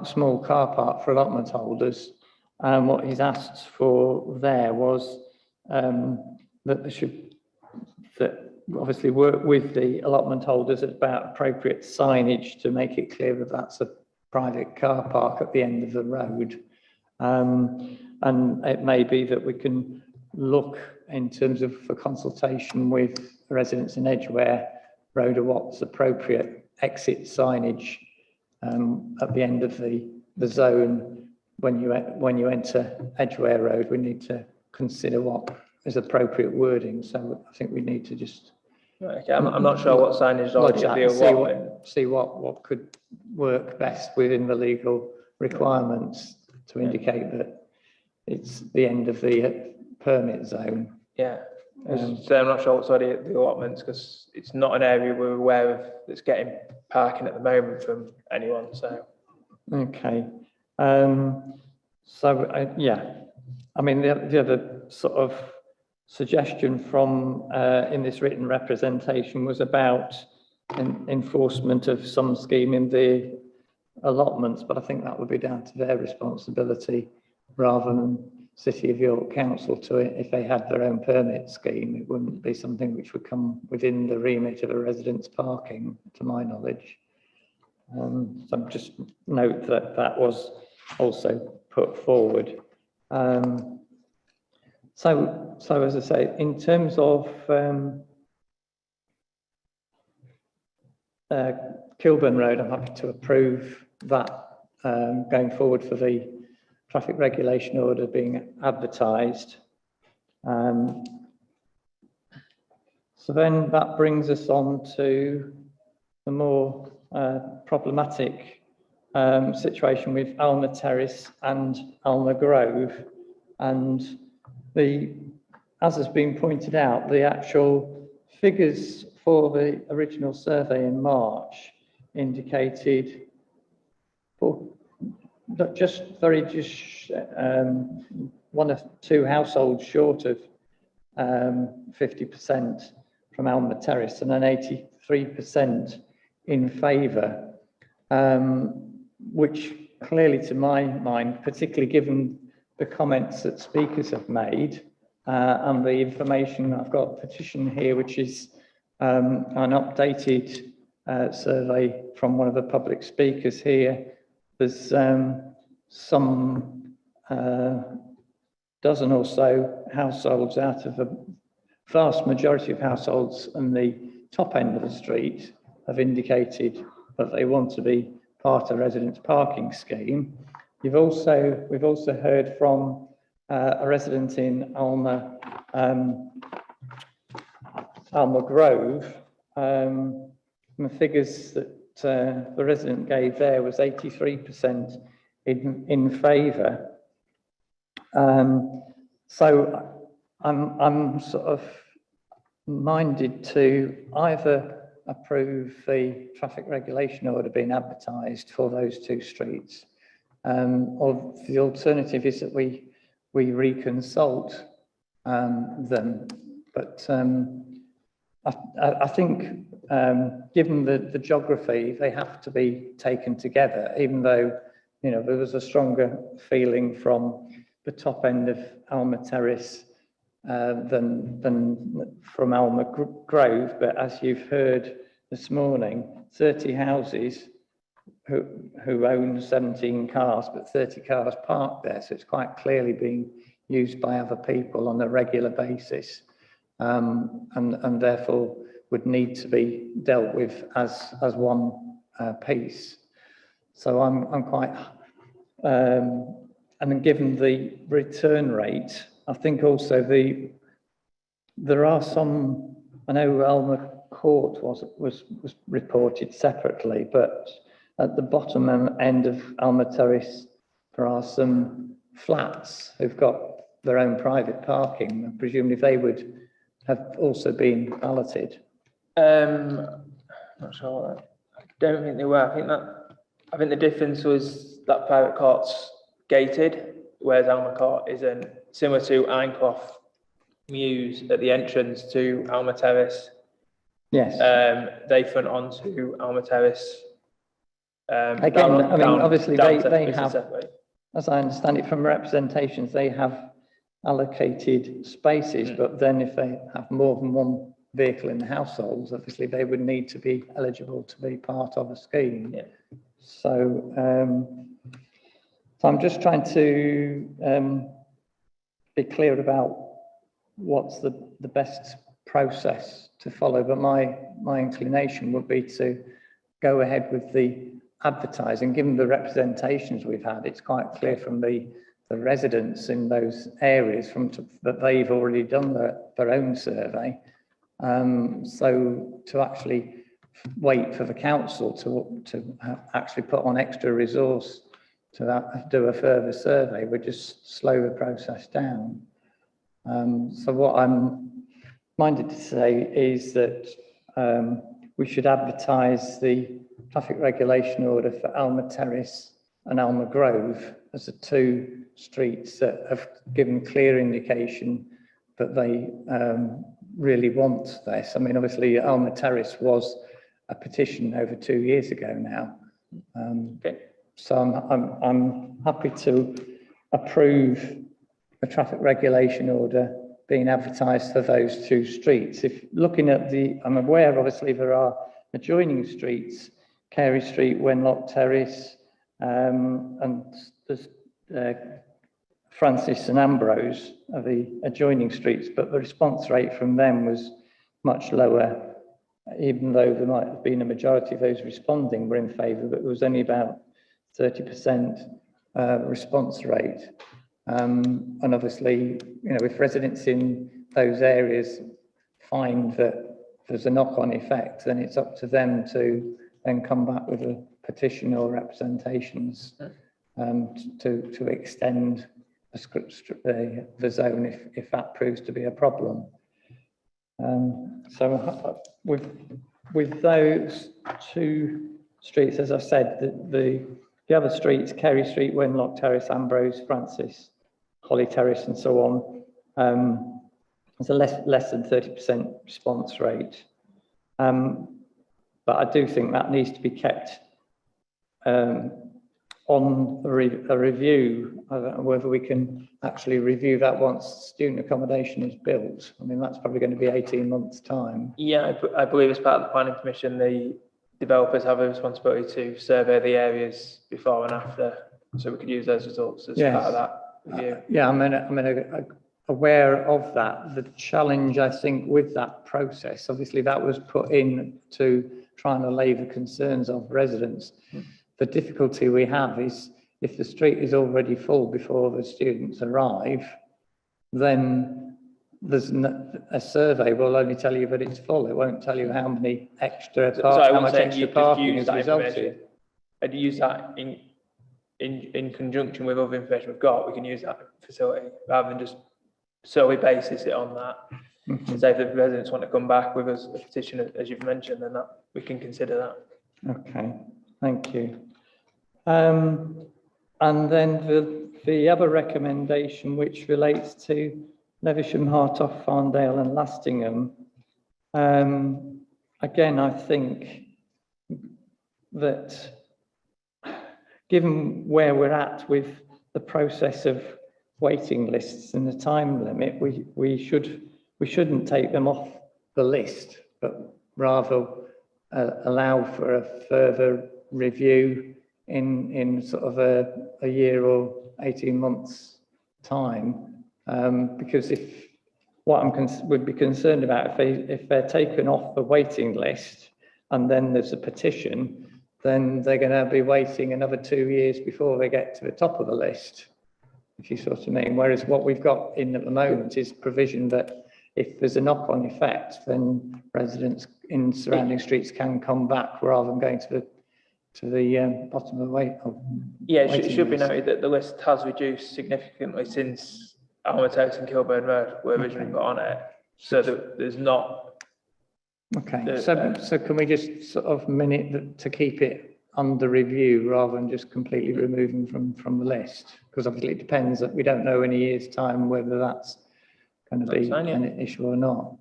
small car park for allotment holders. What he's asked for there was that they should obviously work with the allotment holders about appropriate signage to make it clear that that's a private car park at the end of the road. And it may be that we can look in terms of for consultation with residents in Edgware Road or what's appropriate exit signage at the end of the zone when you enter Edgware Road. We need to consider what is appropriate wording. So I think we need to just okay. I'm not sure what signage see what could work best within the legal requirements to indicate that it's the end of the permit zone. Yeah. So I'm not sure what's already at the allotments, because it's not an area we're aware of that's getting parking at the moment from anyone. So okay. Yeah, I mean the other sort of suggestion from in this written representation was about enforcement of some scheme in the allotments, but I think that would be down to their responsibility rather than City of York Council to it. If they had their own permit scheme, it wouldn't be something which would come within the remit of a residents' parking, to my knowledge. So just note that that was also put forward. So as I say, in terms of Kilburn Road, I'm happy to approve that going forward for the traffic regulation order being advertised. So then that brings us on to the more problematic situation with Alma Terrace and Alma Grove. And as has been pointed out, the actual figures for the original survey in March indicated just one or two households short of 50% from Alma Terrace and an 83% in favour, which clearly to my mind, particularly given the comments that speakers have made and the information, I've got a petition here which is an updated survey from one of the public speakers here. There's some dozen or so households out of a vast majority of households in the top end of the street have indicated that they want to be part of residents' parking scheme. We've also heard from a resident in Alma Grove. The figures that the resident gave there was 83% in favour. So I'm sort of minded to either approve the traffic regulation order being advertised for those two streets, or the alternative is that we reconsult them. But I think given the geography, they have to be taken together, even though, you know, there was a stronger feeling from the top end of Alma Terrace than from Alma Grove. But as you've heard this morning, 30 houses who own 17 cars, but 30 cars parked there. So it's quite clearly being used by other people on a regular basis, and therefore would need to be dealt with as one piece. So I'm quite, and then given the return rate, I think also there are some, I know Alma Court was reported separately, but at the bottom end of Alma Terrace, there are some flats who've got their own private parking. Presumably they would have also been balloted. Not sure. I don't think they were. I think the difference was that private court's gated, whereas Alma Court isn't. Similar to Ainclough Mews at the entrance to Alma Terrace. Yes. They front onto Alma Terrace. Again, I mean, obviously they have, separate. as I understand it from representations, they have allocated spaces, but then if they have more than one vehicle in the households, obviously they would need to be eligible to be part of a scheme. Yeah. So, so I'm just trying to be clear about what's the best process to follow, but my inclination would be to go ahead with the advertising. Given the representations we've had, it's quite clear from the residents in those areas that they've already done their own survey. So to actually wait for the council to actually put on extra resource to do a further survey would just slow the process down. So what I'm minded to say is that we should advertise the traffic regulation order for Alma Terrace and Alma Grove as the two streets that have given clear indication that they really want this. I mean, obviously Alma Terrace was a petition over 2 years ago now. Okay. So I'm happy to approve the traffic regulation order being advertised for those two streets. If looking at I'm aware obviously there are adjoining streets, Carey Street, Wenlock Terrace, and there's Francis and Ambrose are the adjoining streets, but the response rate from them was much lower, even though there might have been a majority of those responding were in favour, but there was only about 30% response rate. And obviously, you know, if residents in those areas find that there's a knock-on effect, then it's up to them to then come back with a petition or representations to extend the zone if that proves to be a problem. So with those two streets, as I said, the other streets, Carey Street, Wenlock Terrace, Ambrose, Francis, Holly Terrace, and so on, there's a less than 30% response rate. But I do think that needs to be kept on a review. I don't know whether we can actually review that once student accommodation is built. I mean, that's probably going to be 18 months' time. Yeah, I believe as part of the planning commission, the developers have a responsibility to survey the areas before and after, so we could use those results as part of that review. Yeah, I mean, I aware of that. The challenge, I think, with that process, obviously that was put in to try and allay the concerns of residents. The difficulty we have is if the street is already full before the students arrive, then there's a survey will only tell you that it's full. It won't tell you how many extra So how much extra parking use has that resulted. information. I'd use that in conjunction with other information we've got. We can use that facility rather than just solely basis it on that. Mhm. So if the residents want to come back with us a petition, as you've mentioned, then that we can consider that. Okay, thank you. And then the other recommendation, which relates to Lewisham, Hartoff, Farndale and Lastingham, again, I think that given where we're at with the process of waiting lists and the time limit, we shouldn't take them off the list, but rather allow for a further review in sort of a year or 18 months time, because if what would be concerned about if they're taken off the waiting list and then there's a petition, then they're going to be waiting another 2 years before they get to the top of the list, if you sort of mean. Whereas what we've got in at the moment is provision that if there's a knock-on effect, then residents in surrounding streets can come back rather than going to the bottom of the It should be noted that the list has reduced significantly since Almond Terrace and Kilburn Road were originally put on it. So there's not. Okay, so can we just sort of minute to keep it under review rather than just completely removing from the list? Because obviously it depends that we don't know in a year's time whether that's going to be an issue or not.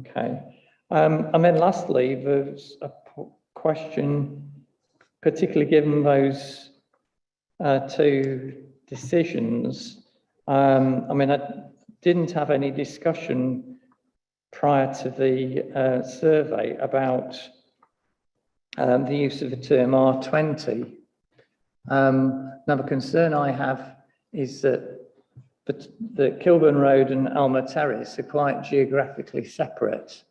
Okay, and then lastly, there's a question, particularly given those two decisions. I mean, I didn't have any discussion prior to the survey about the use of the term R20. Now, the concern I have is that the Kilburn Road and Alma Terrace are quite geographically separate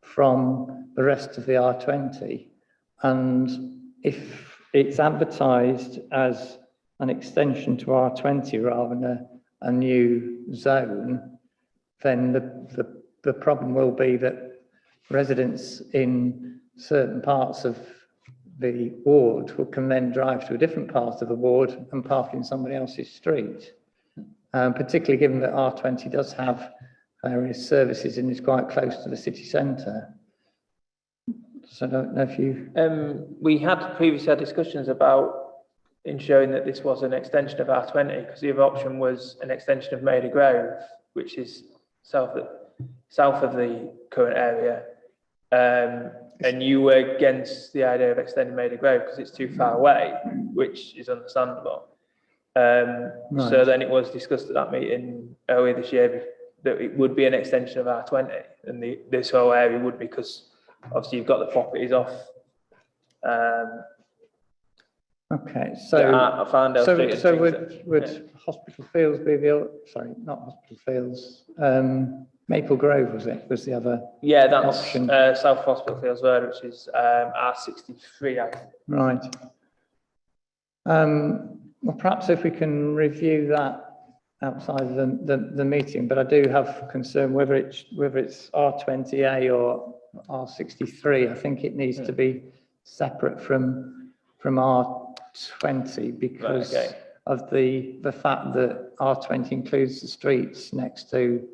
from the rest of the R20. And if it's advertised as an extension to R20 rather than a new zone, then the problem will be that residents in certain parts of the ward can then drive to a different part of the ward and park in somebody else's street. Particularly given that R20 does have various services and is quite close to the city centre. So I don't know if you... We had previously had discussions about ensuring that this was an extension of R20, because the other option was an extension of Maida Grove, which is south of the current area. And you were against the idea of extending Maida Grove because it's too far away, which is understandable. Right. So then it was discussed at that meeting earlier this year that it would be an extension of R20, and this whole area would, because obviously you've got the properties off. Okay, so would Hospital Fields be the, sorry, not Hospital Fields, Maple Grove was the other that's option. South Hospital Fields Road, which is R63, I think. Right. Well, perhaps if we can review that outside the meeting, but I do have concern whether it's R20A or R63. I think it needs to be separate from R20 because of the fact that R20 includes the streets next to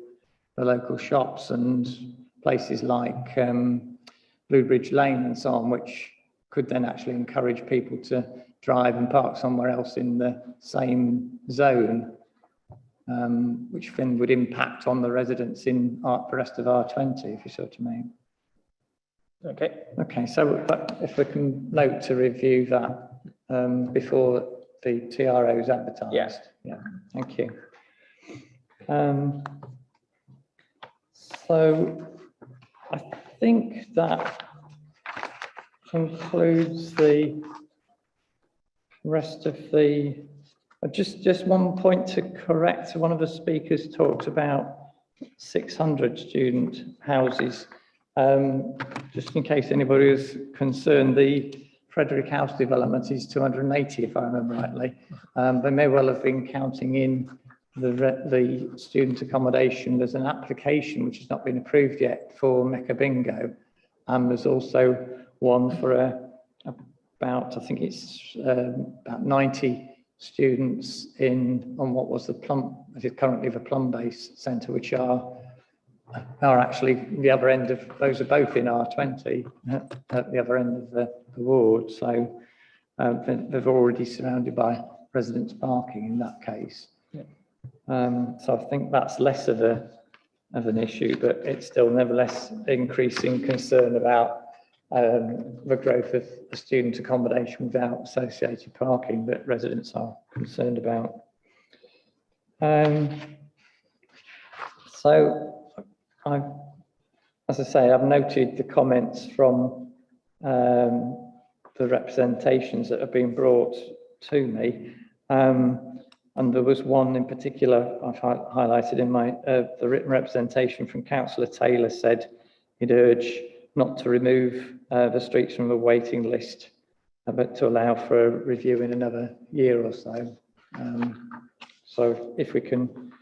the local shops and places like Bluebridge Lane and so on, which could then actually encourage people to drive and park somewhere else in the same zone, which then would impact on the residents in the rest of R20, if you see what I mean. Okay, so if we can note to review that before the TRO is advertised. Yeah, thank you. So I think that concludes the rest of the Just one point to correct. One of the speakers talked about 600 student houses. Just in case anybody is concerned, the Frederick House development is 280, if I remember rightly. They may well have been counting in the student accommodation. There's an application which has not been approved yet for Mecca Bingo. There's also one for about, I think it's about 90 students on what was it is currently the plum-based centre, which are actually the other end of, those are both in R20 at the other end of the ward. So they're already surrounded by residents parking in that case. So I think that's less of an issue, but it's still nevertheless increasing concern about the growth of the student accommodation without associated parking that residents are concerned about. So as I say, I've noted the comments from the representations that have been brought to me. And there was one in particular I've highlighted in my the written representation from Councillor Taylor said he'd urge not to remove the streets from the waiting list, but to allow for a review in another year or so. So if we can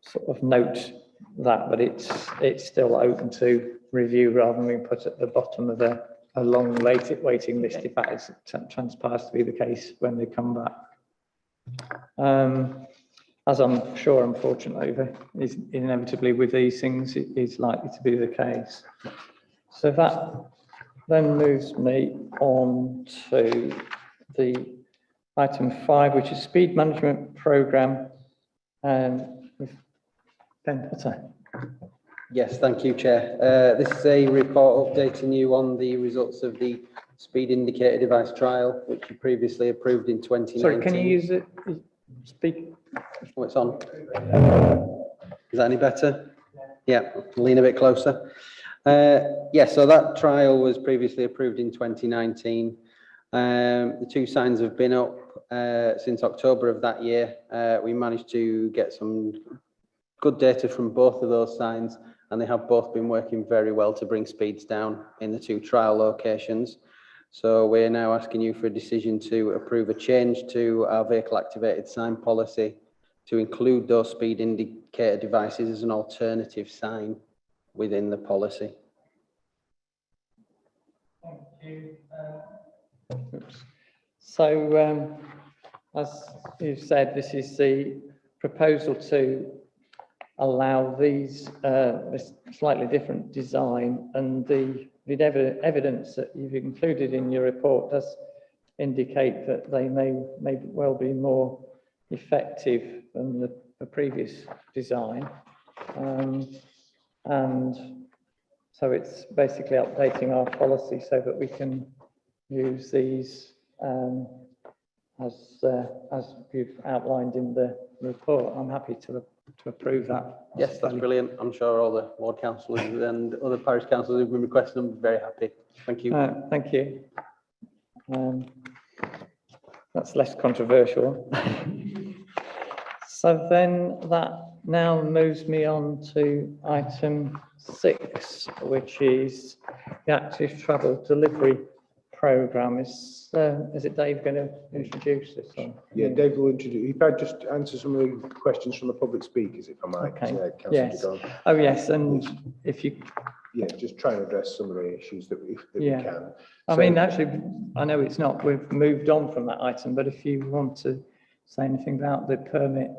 sort of note that, but it's still open to review rather than being put at the bottom of a long waiting list, if that transpires to be the case when they come back. As I'm sure, unfortunately, is inevitably with these things, it is likely to be the case. So that then moves me on to the item 5, which is speed management programme with Ben Potter. Yes, thank you, Chair. This is a report updating you on the results of the speed indicator device trial, which you previously approved in 2019. Sorry, can you use it? Speak. Oh, it's on. Is that any better? Yeah, lean a bit closer. Yeah, so that trial was previously approved in 2019. The 2 signs have been up since October of that year. We managed to get some good data from both of those signs, and they have both been working very well to bring speeds down in the 2 trial locations. So we're now asking you for a decision to approve a change to our vehicle activated sign policy to include those speed indicator devices as an alternative sign within the policy. Thank you. So, as you've said, this is the proposal to allow these this slightly different design, and the evidence that you've included in your report does indicate that they may well be more effective than the previous design, and so it's basically updating our policy so that we can use these as you've outlined in the report. I'm happy to approve that. Yes, that's brilliant. I'm sure all the ward councillors and other parish councillors who've been requesting them are very happy. Thank you. Thank you. That's less controversial. So then that now moves me on to item 6, which is the active travel delivery programme. Is it Dave going to introduce this one? Yeah, Dave will introduce. If I just answer some of the questions from the public speakers, if I might. Okay. Yes. Oh, yes. And if you. Yeah, just try and address some of the issues that we can. I mean, actually, I know it's not. We've moved on from that item, but if you want to say anything about the permit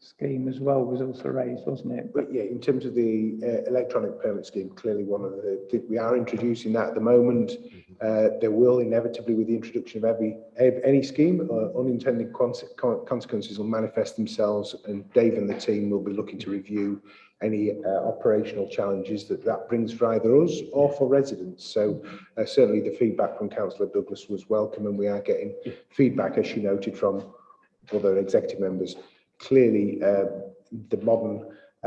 scheme as well, was also raised, wasn't it? But yeah, in terms of the electronic permit scheme, clearly one of we are introducing that at the moment. There will inevitably, with the introduction of any scheme, unintended consequences will manifest themselves, and Dave and the team will be looking to review any operational challenges that brings for either us or for residents. So certainly the feedback from Councillor Douglas was welcome, and we are getting feedback, as she noted, from other executive members. Clearly, the modern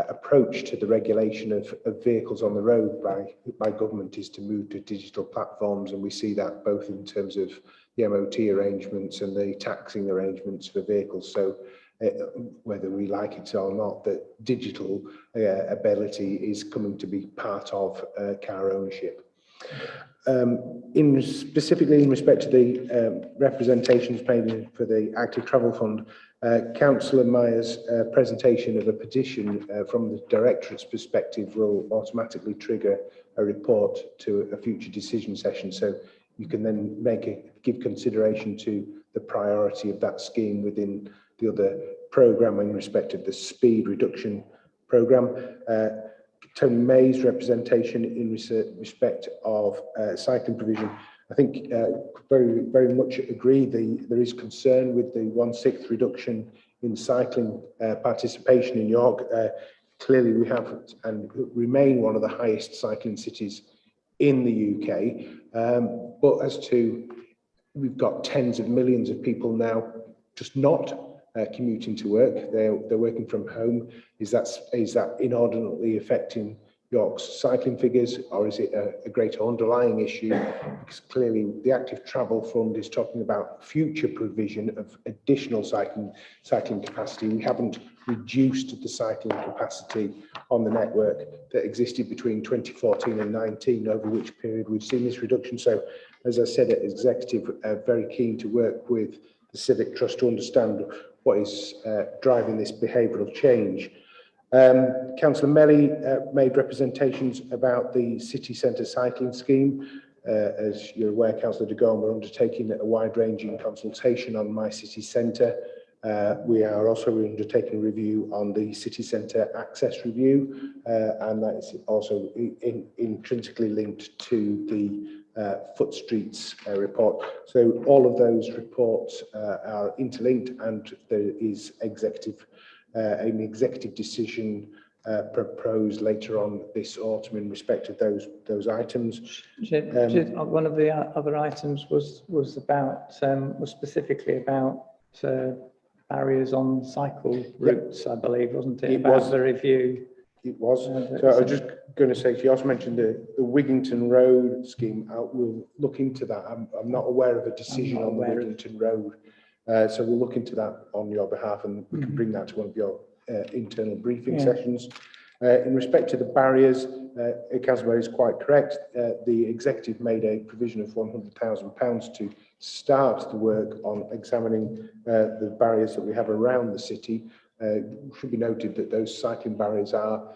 approach to the regulation of vehicles on the road by government is to move to digital platforms, and we see that both in terms of the MOT arrangements and the taxing arrangements for vehicles. So whether we like it or not, that digital ability is coming to be part of car ownership. Specifically in respect to the representations made for the Active Travel Fund, Councillor Myers' presentation of a petition from the Directorate's perspective will automatically trigger a report to a future decision session. So you can then give consideration to the priority of that scheme within the other programme in respect of the speed reduction programme. Tony May's representation in respect of cycling provision, I think very much agree. There is concern with the 1/6 reduction in cycling participation in York. Clearly we have and remain one of the highest cycling cities in the UK. But as to, we've got tens of millions of people now just not commuting to work. They're working from home. Is that inordinately affecting York's cycling figures, or is it a greater underlying issue? Because clearly the Active Travel Fund is talking about future provision of additional cycling capacity. We haven't reduced the cycling capacity on the network that existed between 2014 and 19, over which period we've seen this reduction. So, as I said, as executive, very keen to work with the Civic Trust to understand what is driving this behavioural change. Councillor Melly made representations about the city centre cycling scheme. As you're aware, Councillor de Gaume, we're undertaking a wide-ranging consultation on My City Centre. We are also undertaking a review on the city centre access review, and that is also intrinsically linked to the Foot Streets report. So all of those reports are interlinked, and there is an executive decision proposed later on this autumn in respect of those items. One of the other items was specifically about barriers on cycle routes, I believe, wasn't it? It about was the review. It was. So I was just going to say, she also mentioned the Wigington Road scheme. We'll look into that. I'm not aware of a decision on the Wigington Road. So we'll look into that on your behalf, and we can bring that to one of your internal briefing sessions. In respect to the barriers, Councillor is quite correct. The executive made a provision of £100,000 to start the work on examining the barriers that we have around the city. It should be noted that those cycling barriers are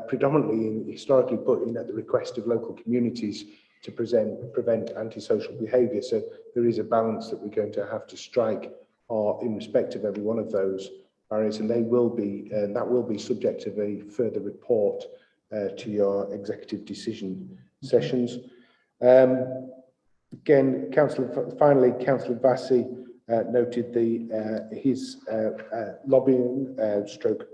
predominantly historically put in at the request of local communities to prevent antisocial behaviour. So there is a balance that we're going to have to strike in respect of every one of those barriers, and that will be subject of a further report to your executive decision sessions. Again, finally, Councillor Vassie noted his lobbying stroke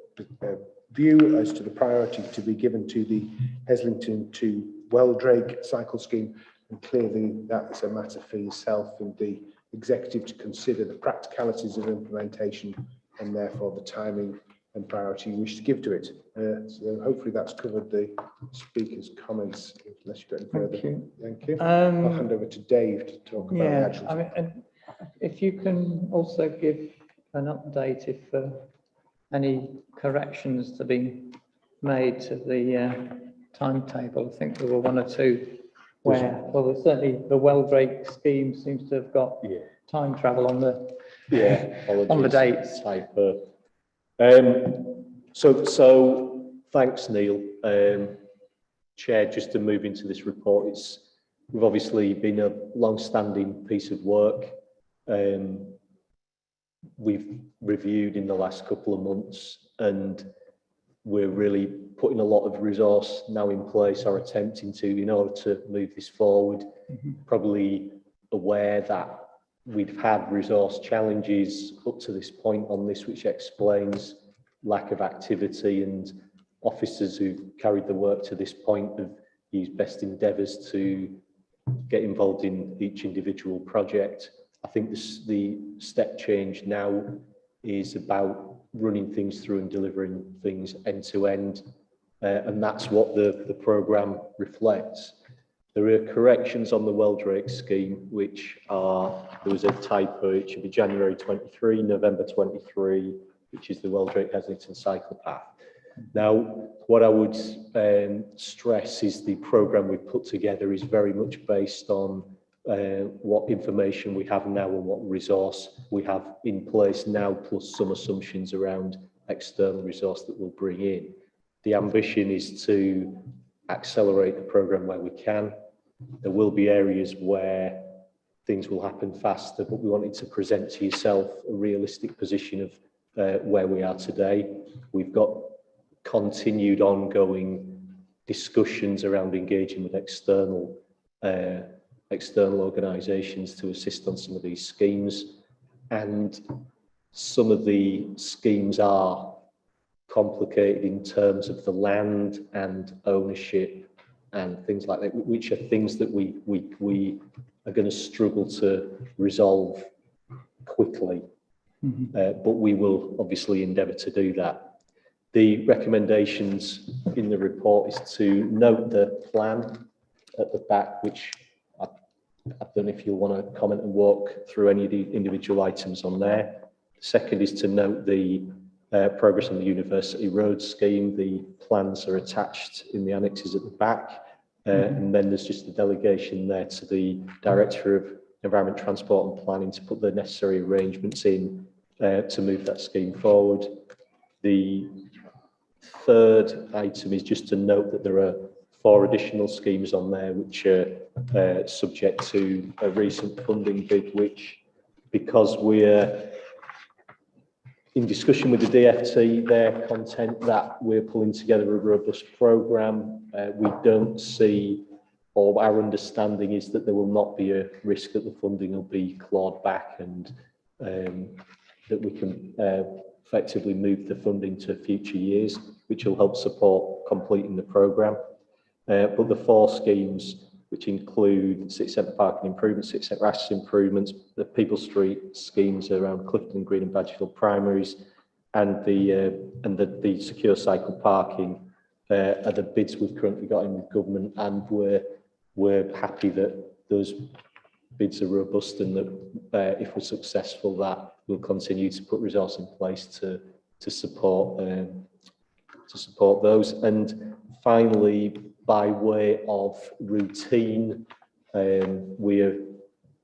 view as to the priority to be given to the Heslington to Wheldrake cycle scheme, and clearly that's a matter for yourself and the executive to consider the practicalities of implementation and therefore the timing and priority you wish to give to it. So hopefully that's covered the speaker's comments, unless you've got any further. Thank you. I'll hand over to Dave to talk about the actual. I mean, and if you can also give an update if any corrections to be made to the timetable. I think there were one or two where, well, there's certainly the Wheldrake scheme seems to have got time travel on the on the dates. So thanks, Neil. Chair, just to move into this report, we've obviously been a long-standing piece of work. We've reviewed in the last couple of months, and we're really putting a lot of resource now in place, or attempting to, in order to move this forward. Probably aware that we've had resource challenges up to this point on this, which explains lack of activity, and officers who've carried the work to this point have used best endeavours to get involved in each individual project. I think the step change now is about running things through and delivering things end to end, and that's what the programme reflects. There are corrections on the Wheldrake scheme, which are, there was a typo, it should be January 23, November 23, which is the Wheldrake Heslington cycle path. Now, what I would stress is the programme we've put together is very much based on what information we have now and what resource we have in place now, plus some assumptions around external resource that we'll bring in. The ambition is to accelerate the programme where we can. There will be areas where things will happen faster, but we wanted to present to yourself a realistic position of where we are today. We've got continued ongoing discussions around engaging with external organisations to assist on some of these schemes, and some of the schemes are complicated in terms of the land and ownership and things like that, which are things that we are going to struggle to resolve quickly. But we will obviously endeavour to do that. The recommendations in the report is to note the plan at the back, which I don't know if you'll want to comment and walk through any of the individual items on there. The second is to note the progress on the University Road scheme. The plans are attached in the annexes at the back. And then there's just a delegation there to the Director of Environment, Transport and Planning to put the necessary arrangements in to move that scheme forward. The third item is just to note that there are 4 additional schemes on there which are subject to a recent funding bid, which, because we're in discussion with the DFT, they're content that we're pulling together a robust programme. We don't see, or our understanding is that there will not be a risk that the funding will be clawed back, and that we can effectively move the funding to future years, which will help support completing the programme. But the 4 schemes, which include city centre parking improvements, city centre access improvements, the People Street schemes around Clifton Green and Badgerfield primaries, and the secure cycle parking, are the bids we've currently got in with government, and we're happy that those bids are robust, and that if we're successful, that we'll continue to put resource in place to support those. And finally, by way of routine, we are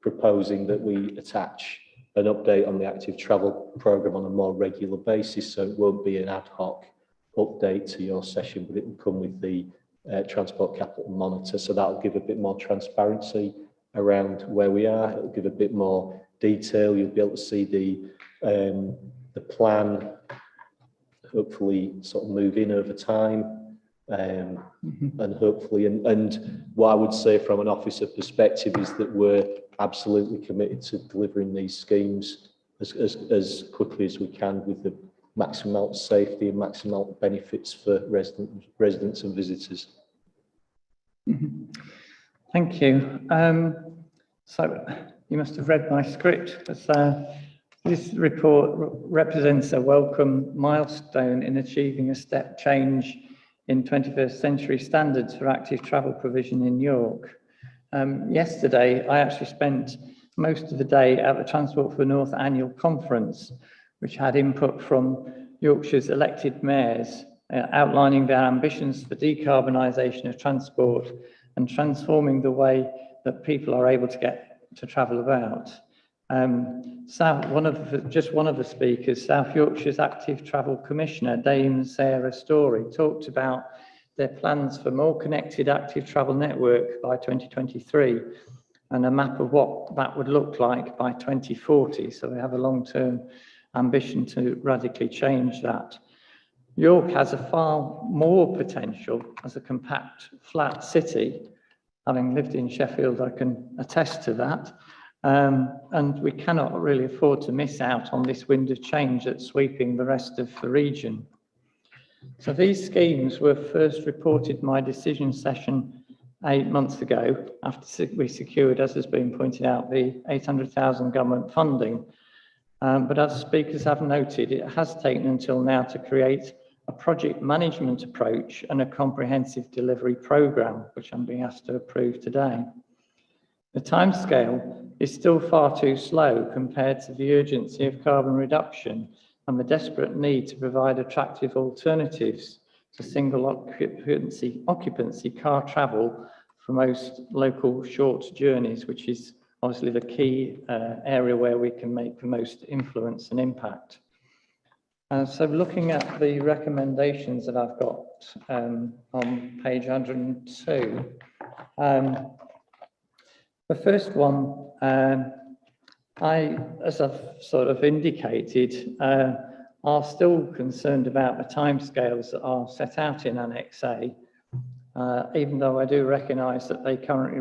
proposing that we attach an update on the active travel programme on a more regular basis, so it won't be an ad hoc update to your session, but it will come with the Transport Capital Monitor, so that'll give a bit more transparency around where we are. It'll give a bit more detail. You'll be able to see the plan, hopefully sort of move in over time. And hopefully, and what I would say from an officer perspective is that we're absolutely committed to delivering these schemes as quickly as we can, with the maximum amount of safety and maximum amount of benefits for residents and visitors. Thank you. So you must have read my script, but this report represents a welcome milestone in achieving a step change in 21st century standards for active travel provision in York. Yesterday, I actually spent most of the day at the Transport for North annual conference, which had input from Yorkshire's elected mayors, outlining their ambitions for decarbonisation of transport and transforming the way that people are able to get to travel about. One of the speakers, South Yorkshire's Active Travel Commissioner, Dame Sarah Story, talked about their plans for more connected active travel network by 2023 and a map of what that would look like by 2040. So they have a long-term ambition to radically change that. York has a far more potential as a compact, flat city. Having lived in Sheffield, I can attest to that. And we cannot really afford to miss out on this wind of change that's sweeping the rest of the region. So these schemes were first reported in my decision session 8 months ago, after we secured, as has been pointed out, the 800,000 government funding. But as speakers have noted, it has taken until now to create a project management approach and a comprehensive delivery programme, which I'm being asked to approve today. The timescale is still far too slow compared to the urgency of carbon reduction and the desperate need to provide attractive alternatives to single occupancy car travel for most local short journeys, which is obviously the key area where we can make the most influence and impact. So looking at the recommendations that I've got on page 102, the first one, as I've sort of indicated, are still concerned about the timescales that are set out in Annex A, even though I do recognise that they currently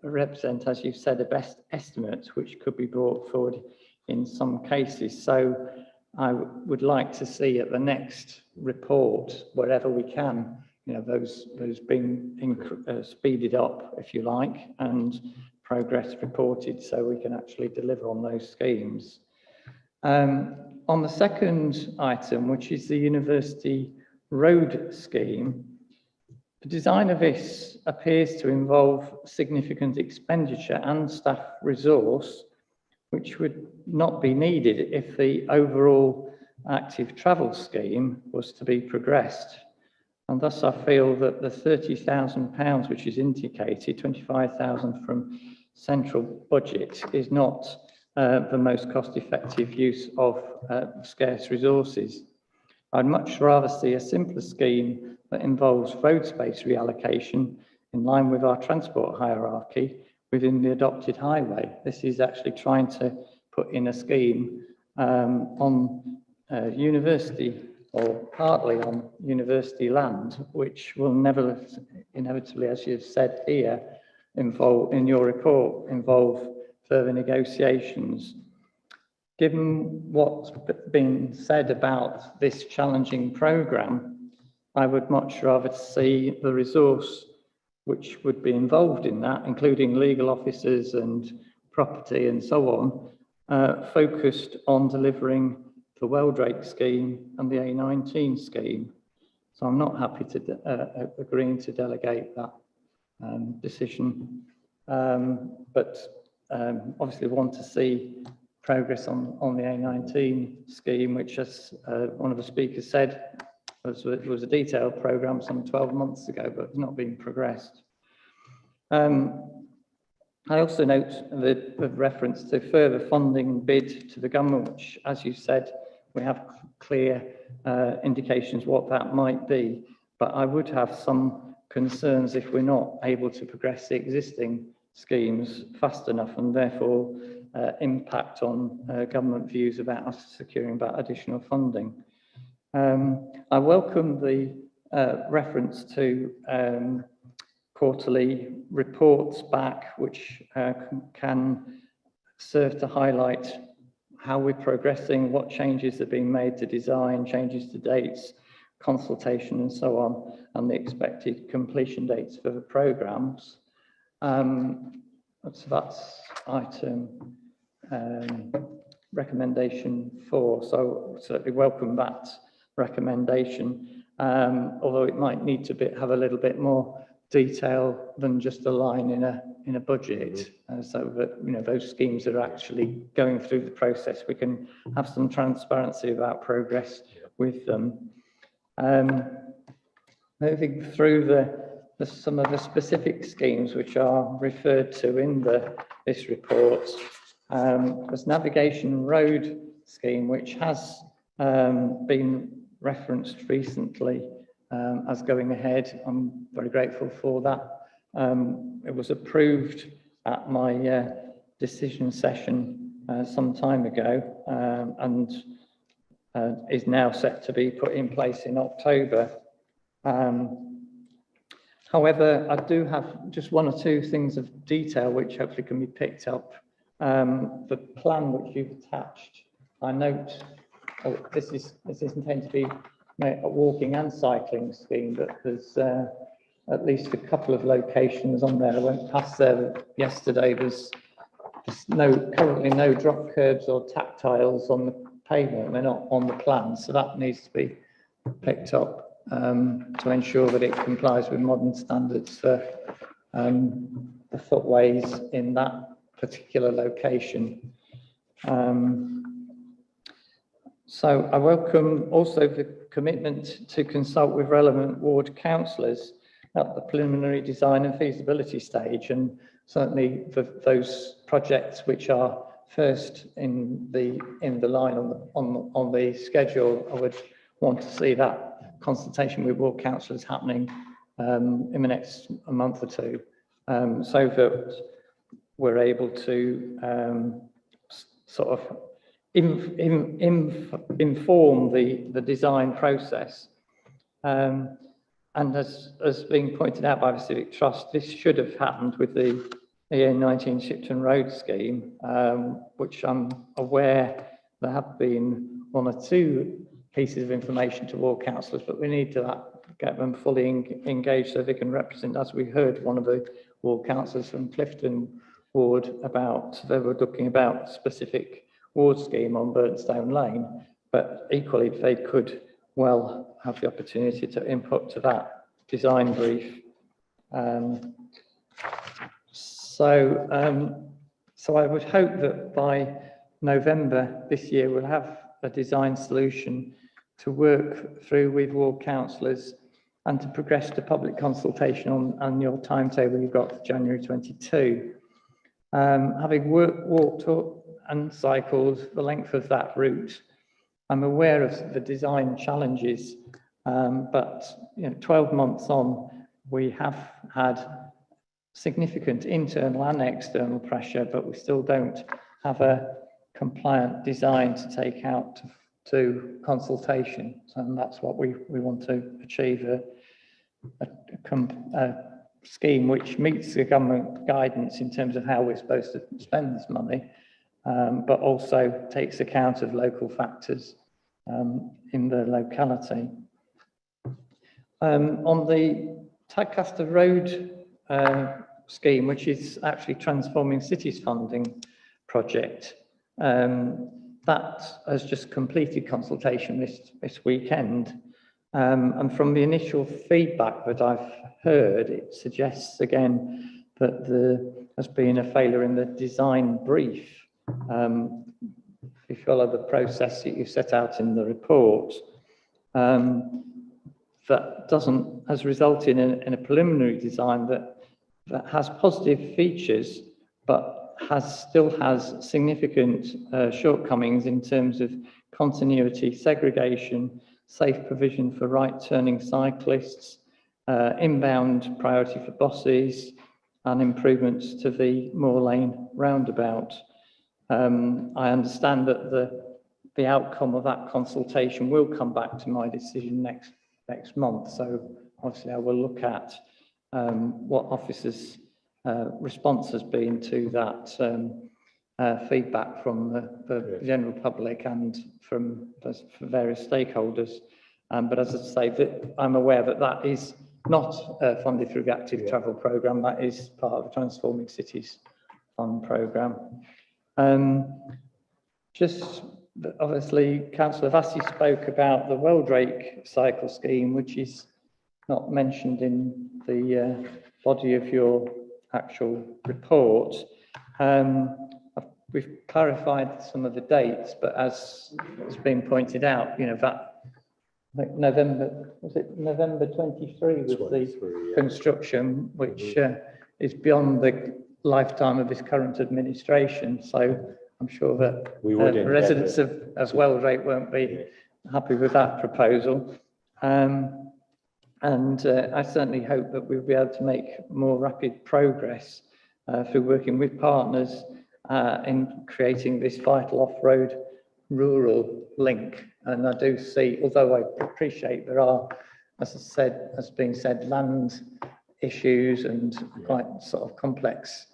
represent, as you've said, a best estimate, which could be brought forward in some cases. So I would like to see at the next report, wherever we can, those being speeded up, if you like, and progress reported so we can actually deliver on those schemes. On the second item, which is the University Road Scheme, the design of this appears to involve significant expenditure and staff resource, which would not be needed if the overall active travel scheme was to be progressed. And thus I feel that the £30,000, which is indicated, 25,000 from central budget, is not the most cost-effective use of scarce resources. I'd much rather see a simpler scheme that involves road space reallocation in line with our transport hierarchy within the adopted highway. This is actually trying to put in a scheme on university, or partly on university land, which will never inevitably, as you've said here, in your report, involve further negotiations. Given what's been said about this challenging programme, I would much rather see the resource which would be involved in that, including legal officers and property and so on, focused on delivering the Wheldrake scheme and the A19 scheme. So I'm not happy to agreeing to delegate that decision, but obviously want to see progress on the A19 scheme, which, as one of the speakers said, was a detailed programme some 12 months ago, but it's not been progressed. I also note the reference to further funding bid to the government, which, as you said, we have clear indications what that might be, but I would have some concerns if we're not able to progress the existing schemes fast enough, and therefore impact on government views about us securing about additional funding. I welcome the reference to quarterly reports back, which can serve to highlight how we're progressing, what changes are being made to design, changes to dates, consultation and so on, and the expected completion dates for the programmes. So that's item recommendation 4. So certainly welcome that recommendation, although it might need to have a little bit more detail than just a line in a budget, so that those schemes are actually going through the process. We can have some transparency about progress with them. Moving through some of the specific schemes which are referred to in this report, there's Navigation Road Scheme, which has been referenced recently as going ahead. I'm very grateful for that. It was approved at my decision session some time ago, and is now set to be put in place in October. However, I do have just one or two things of detail which hopefully can be picked up. The plan which you've attached, I note this is intended to be a walking and cycling scheme, but there's at least a couple of locations on there. I went past there yesterday. There's currently no drop curbs or tactiles on the pavement. They're not on the plan, so that needs to be picked up to ensure that it complies with modern standards for the footways in that particular location. So I welcome also the commitment to consult with relevant ward councillors at the preliminary design and feasibility stage, and certainly for those projects which are first in the line on the schedule, I would want to see that consultation with ward councillors happening in the next month or two, so that we're able to sort of inform the design process. And as being pointed out by the Civic Trust, this should have happened with the EA19 Shipton Road scheme, which I'm aware there have been one or two pieces of information to ward councillors, but we need to get them fully engaged so they can represent, as we heard one of the ward councillors from Clifton Ward about, they were looking about specific ward scheme on Burnstone Lane, but equally they could well have the opportunity to input to that design brief. So I would hope that by November this year we'll have a design solution to work through with ward councillors and to progress to public consultation on your timetable you've got for January 22. Having walked up and cycled the length of that route, I'm aware of the design challenges, but 12 months on, we have had significant internal and external pressure, but we still don't have a compliant design to take out to consultation. And that's what we want to achieve, a scheme which meets the government guidance in terms of how we're supposed to spend this money, but also takes account of local factors in the locality. On the Tadcaster Road scheme, which is actually Transforming Cities funding project, that has just completed consultation this weekend. And from the initial feedback that I've heard, it suggests again that there has been a failure in the design brief. If you follow the process that you set out in the report, that has resulted in a preliminary design that has positive features, but still has significant shortcomings in terms of continuity, segregation, safe provision for right-turning cyclists, inbound priority for buses, and improvements to the Moor Lane roundabout. I understand that the outcome of that consultation will come back to my decision next month. So obviously I will look at what officers' response has been to that feedback from the general public and from various stakeholders. But as I say, I'm aware that is not funded through the Active Travel Programme. That is part of the Transforming Cities Fund programme. Just obviously, Councillor Vassy spoke about the Weldrake cycle scheme, which is not mentioned in the body of your actual report. We've clarified some of the dates, but as has been pointed out, that November 23 was the construction, which is beyond the lifetime of this current administration. So I'm sure that residents of Weldrake won't be happy with that proposal. And I certainly hope that we'll be able to make more rapid progress through working with partners in creating this vital off-road rural link. And I do see, although I appreciate there are, as being said, land issues and quite sort of complex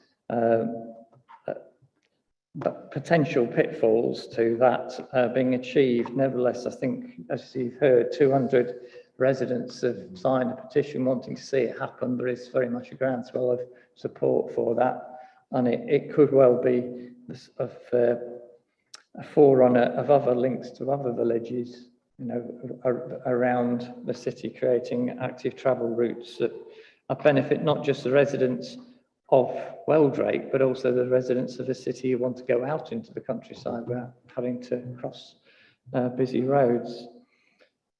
but potential pitfalls to that being achieved. Nevertheless, I think, as you've heard, 200 residents have signed a petition wanting to see it happen. There is very much a groundswell of support for that, and it could well be a forerunner of other links to other villages around the city, creating active travel routes that benefit not just the residents of Weldrake, but also the residents of the city who want to go out into the countryside without having to cross busy roads.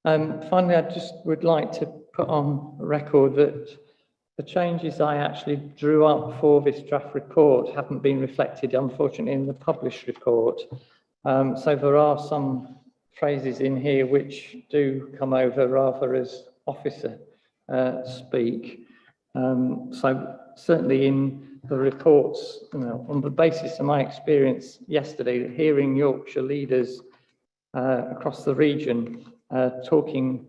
Finally, I just would like to put on record that the changes I actually drew up for this draft report haven't been reflected, unfortunately, in the published report. So there are some phrases in here which do come over rather as officer speak. So certainly in the reports, on the basis of my experience yesterday, hearing Yorkshire leaders across the region talking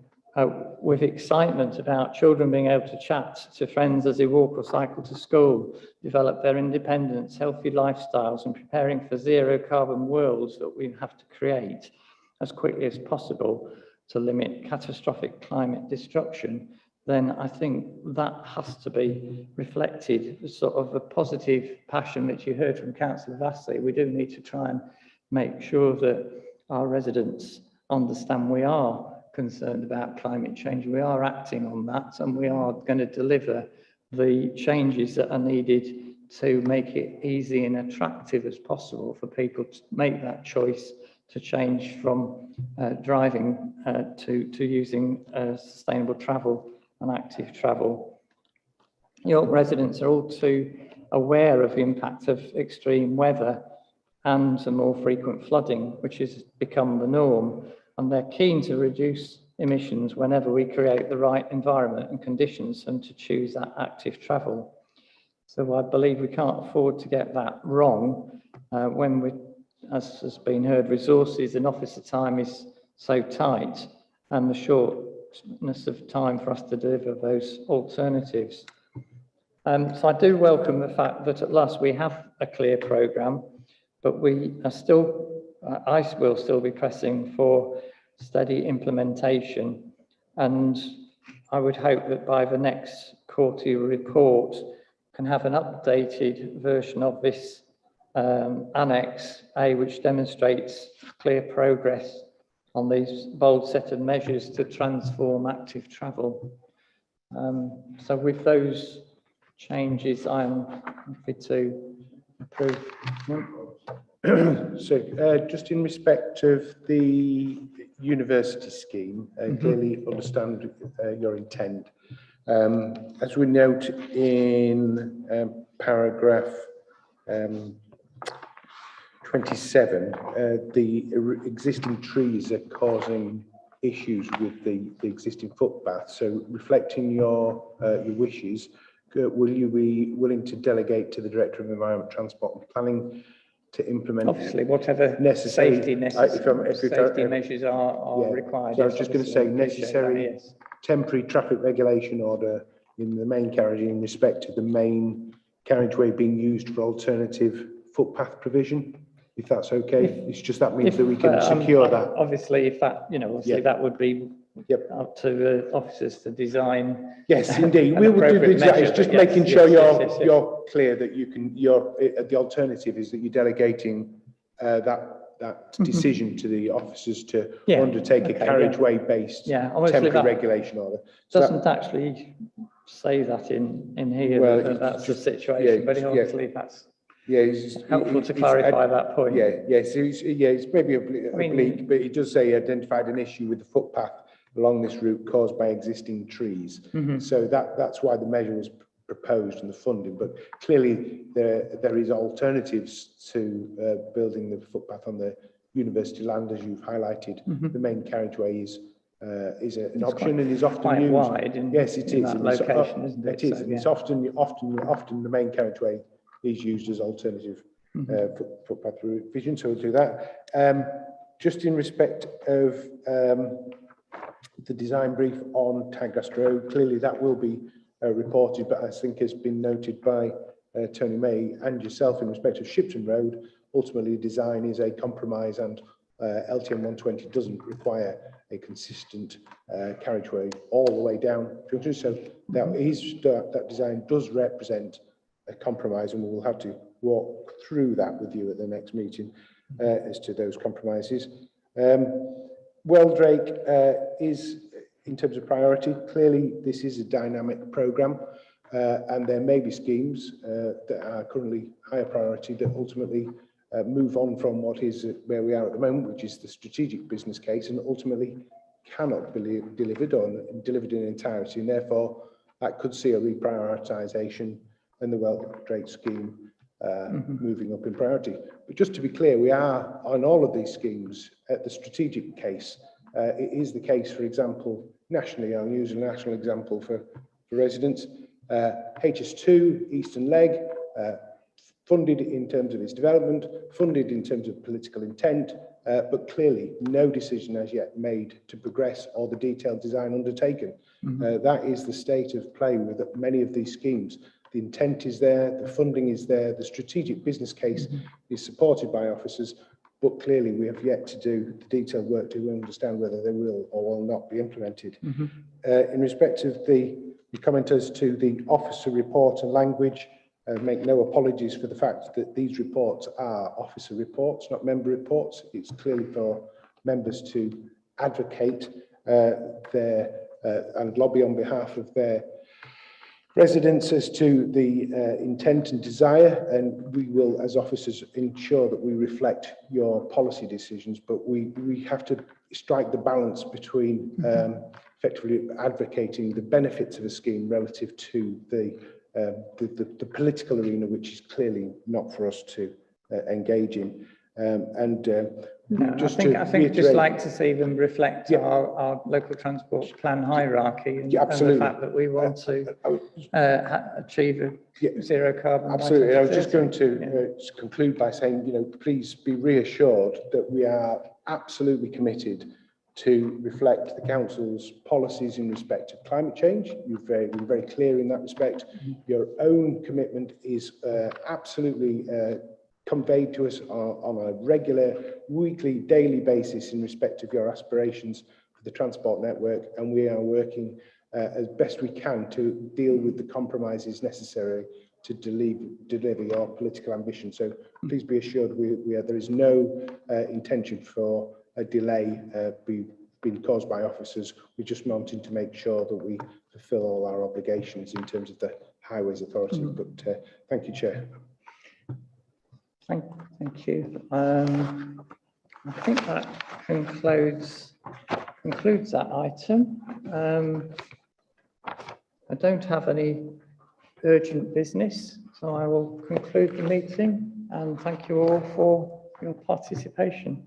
with excitement about children being able to chat to friends as they walk or cycle to school, develop their independence, healthy lifestyles, and preparing for zero carbon worlds that we have to create as quickly as possible to limit catastrophic climate destruction, then I think that has to be reflected, sort of a positive passion which you heard from Councillor Vassie. We do need to try and make sure that our residents understand we are concerned about climate change. We are acting on that, and we are going to deliver the changes that are needed to make it easy and attractive as possible for people to make that choice to change from driving to using sustainable travel and active travel. York residents are all too aware of the impact of extreme weather and the more frequent flooding, which has become the norm, and they're keen to reduce emissions whenever we create the right environment and conditions and to choose that active travel. So I believe we can't afford to get that wrong when we, as has been heard, resources and officer time is so tight and the shortness of time for us to deliver those alternatives. So I do welcome the fact that at last we have a clear programme, but we are still, I will still be pressing for steady implementation, and I would hope that by the next quarterly report can have an updated version of this Annex A, which demonstrates clear progress on these bold set of measures to transform active travel. So with those changes, I'm happy to approve. So just in respect of the university scheme, clearly understand your intent. As we note in paragraph 27, the existing trees are causing issues with the existing footpath. So reflecting your wishes, will you be willing to delegate to the Director of Environment, Transport and Planning to implement obviously whatever necessary safety measures are required? So I was just going to say necessary temporary traffic regulation order in the main carriage in respect to the main carriageway being used for alternative footpath provision, if that's okay. It's just that means that we can secure that. Obviously, if that, obviously that would be up to the officers to design. Yes, indeed. We will do the design. It's just making sure you're clear that you can. The alternative is that you're delegating that decision to the officers to undertake a carriageway-based temporary regulation order. So doesn't actually say that in here. That's the situation, but obviously that's. It's helpful to clarify that point. It's maybe oblique, but it does say identified an issue with the footpath along this route caused by existing trees. So that's why the measure was proposed and the funding. But clearly there is alternatives to building the footpath on the university land, as you've highlighted. The main carriageway is an option and is often quite used. Wide Yes, it is. That location, isn't it? It is, and it's often the main carriageway is used as alternative footpath vision, so we'll do that. Just in respect of the design brief on Tadgast Road, clearly that will be reported, but I think has been noted by Tony May and yourself in respect of Shipton Road. Ultimately, design is a compromise, and LTM 120 doesn't require a consistent carriageway all the way down. So that design does represent a compromise, and we will have to walk through that with you at the next meeting as to those compromises. Wheldrake is, in terms of priority, clearly this is a dynamic programme, and there may be schemes that are currently higher priority that ultimately move on from what is where we are at the moment, which is the strategic business case, and ultimately cannot be delivered or delivered in entirety, and therefore that could see a reprioritisation and the Wheldrake scheme moving up in priority. But just to be clear, we are on all of these schemes at the strategic case. It is the case, for example, nationally, I'll use a national example for residents, HS2, Eastern Leg, funded in terms of its development, funded in terms of political intent, but clearly no decision as yet made to progress or the detailed design undertaken. That is the state of play with many of these schemes. The intent is there, the funding is there, the strategic business case is supported by officers, but clearly we have yet to do the detailed work to understand whether they will or will not be implemented. In respect of the commenters to the officer report and language, make no apologies for the fact that these reports are officer reports, not member reports. It's clearly for members to advocate and lobby on behalf of their residents as to the intent and desire, and we will, as officers, ensure that we reflect your policy decisions, but we have to strike the balance between effectively advocating the benefits of a scheme relative to the political arena, which is clearly not for us to engage in. No, I think just like to see them reflect our local transport plan hierarchy and the fact that we want to achieve a zero carbon. Absolutely. I was just going to conclude by saying, please be reassured that we are absolutely committed to reflect the council's policies in respect of climate change. You've been very clear in that respect. Your own commitment is absolutely conveyed to us on a regular, weekly, daily basis in respect of your aspirations for the transport network, and we are working as best we can to deal with the compromises necessary to deliver your political ambition. So please be assured there is no intention for a delay being caused by officers. We're just wanting to make sure that we fulfil all our obligations in terms of the Highways Authority. But thank you, Chair. Thank you. I think that concludes that item. I don't have any urgent business, so I will conclude the meeting and thank you all for your participation.